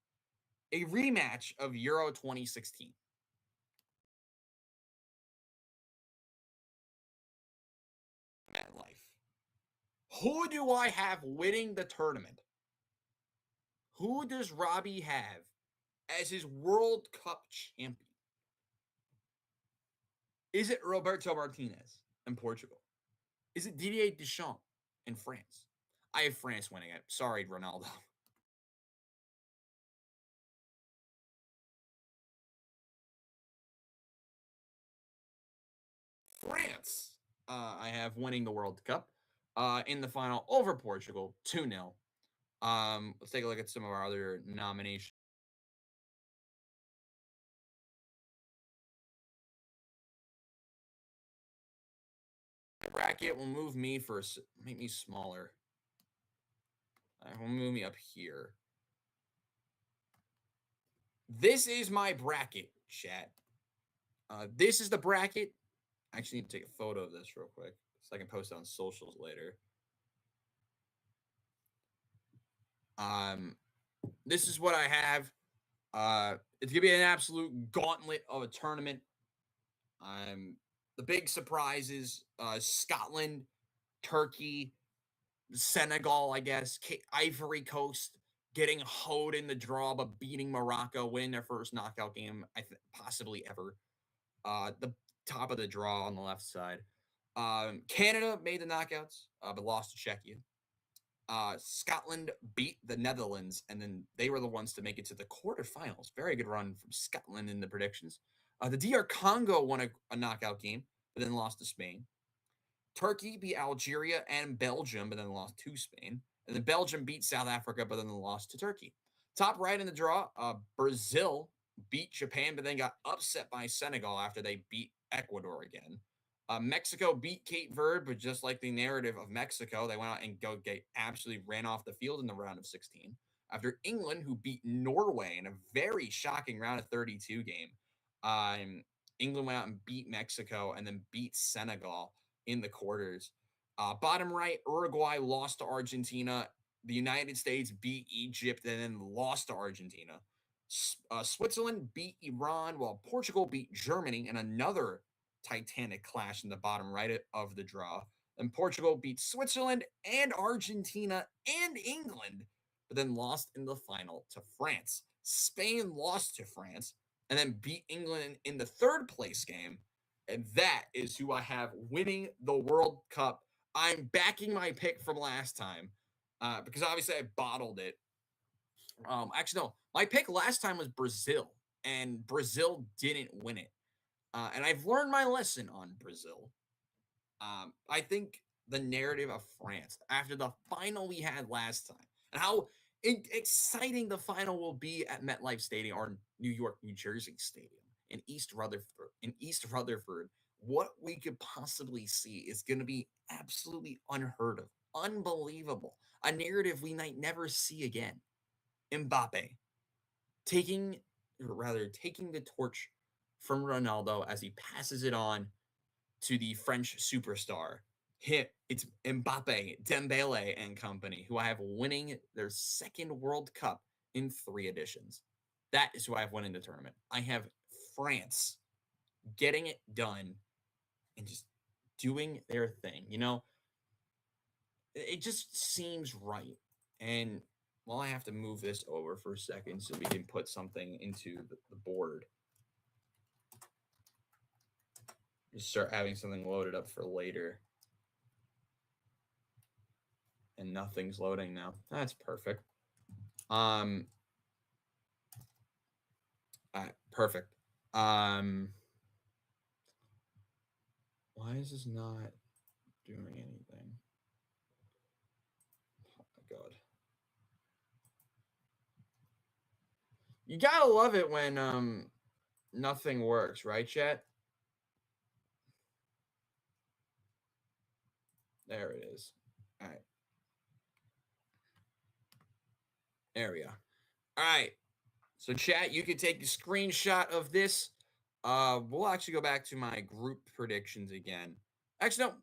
a rematch of Euro 2016. MetLife. Who do I have winning the tournament? Who does Robbie have as his World Cup champion? Is it Roberto Martinez in Portugal? Is it Didier Deschamps in France? I have France winning it. Sorry, Ronaldo. France, I have winning the World Cup in the final over Portugal, 2-0. Let's take a look at some of our other nominations. Bracket will move me for make me smaller. Will move me up here. This is my bracket, chat. This is the bracket. I actually need to take a photo of this real quick so I can post it on socials later. Um, this is what I have. It's gonna be an absolute gauntlet of a tournament. The big surprises: Scotland, Turkey, Senegal, I guess, Ivory Coast getting hoed in the draw, but beating Morocco, winning their first knockout game, possibly ever. The top of the draw on the left side. Canada made the knockouts, but lost to Czechia. Scotland beat the Netherlands, and then they were the ones to make it to the quarterfinals. Very good run from Scotland in the predictions. The DR Congo won a knockout game, but then lost to Spain. Turkey beat Algeria and Belgium, but then lost to Spain. And then Belgium beat South Africa, but then lost to Turkey. Top right in the draw, Brazil beat Japan, but then got upset by Senegal after they beat Ecuador again. Mexico beat Cape Verde, but just like the narrative of Mexico, they went out and get absolutely ran off the field in the round of 16. After England, who beat Norway in a very shocking round of 32 game, England went out and beat Mexico and then beat Senegal in the quarters. Bottom right, Uruguay lost to Argentina. The United States beat Egypt and then lost to Argentina. Switzerland beat Iran, while Portugal beat Germany in another titanic clash in the bottom right of the draw. And Portugal beat Switzerland and Argentina and England, but then lost in the final to France. Spain lost to France and then beat England in the third place game. And that is who I have winning the World Cup. I'm backing my pick from last time because obviously I bottled it. Actually, no. My pick last time was Brazil, and Brazil didn't win it. And I've learned my lesson on Brazil. I think the narrative of France after the final we had last time, and how exciting the final will be at MetLife Stadium or New York, New Jersey Stadium in East Rutherford. What we could possibly see is going to be absolutely unheard of, unbelievable, a narrative we might never see again. Mbappe taking, or rather, taking the torch from Ronaldo as he passes it on to the French superstar. It's Mbappe, Dembele, and company, who I have winning their second World Cup in 3 editions. That is who I have winning the tournament. I have France getting it done and just doing their thing. It just seems right. And well, I have to move this over for a second so we can put something into the board. Just start having something loaded up for later. And nothing's loading now. That's perfect. All right, perfect. Why is this not doing anything? Oh my god. You gotta love it when nothing works, right, chat? There it is. All right. There we go. All right. So chat, you can take a screenshot of this. We'll actually go back to my group predictions again. Actually, no,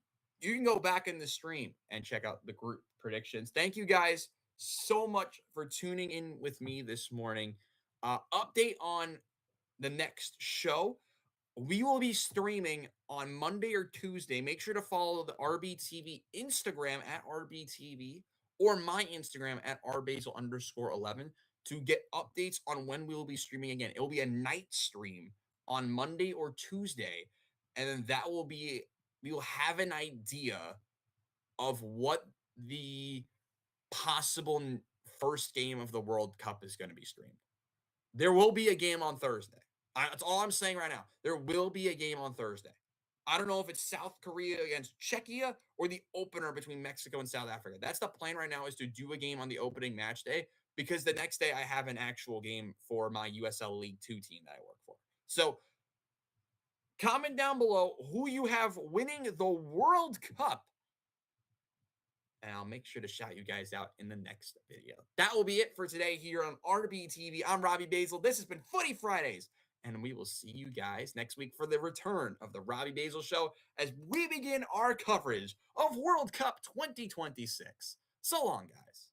you can go back in the stream and check out the group predictions. Thank you guys so much for tuning in with me this morning. Update on the next show. We will be streaming on Monday or Tuesday. Make sure to follow the RBTV Instagram at RBTV or my Instagram at rbasil_11 to get updates on when we will be streaming again. It will be a night stream on Monday or Tuesday. And then we will have an idea of what the possible first game of the World Cup is going to be streamed. There will be a game on Thursday. That's all I'm saying right now. There will be a game on Thursday. I don't know if it's South Korea against Czechia or the opener between Mexico and South Africa. That's the plan right now, is to do a game on the opening match day, because the next day I have an actual game for my USL League 2 team that I work for. So comment down below who you have winning the World Cup, and I'll make sure to shout you guys out in the next video. That will be it for today here on RBTV. I'm Robbie Basil. This has been Footy Fridays, and we will see you guys next week for the return of the Robbie Basil Show as we begin our coverage of World Cup 2026. So long, guys.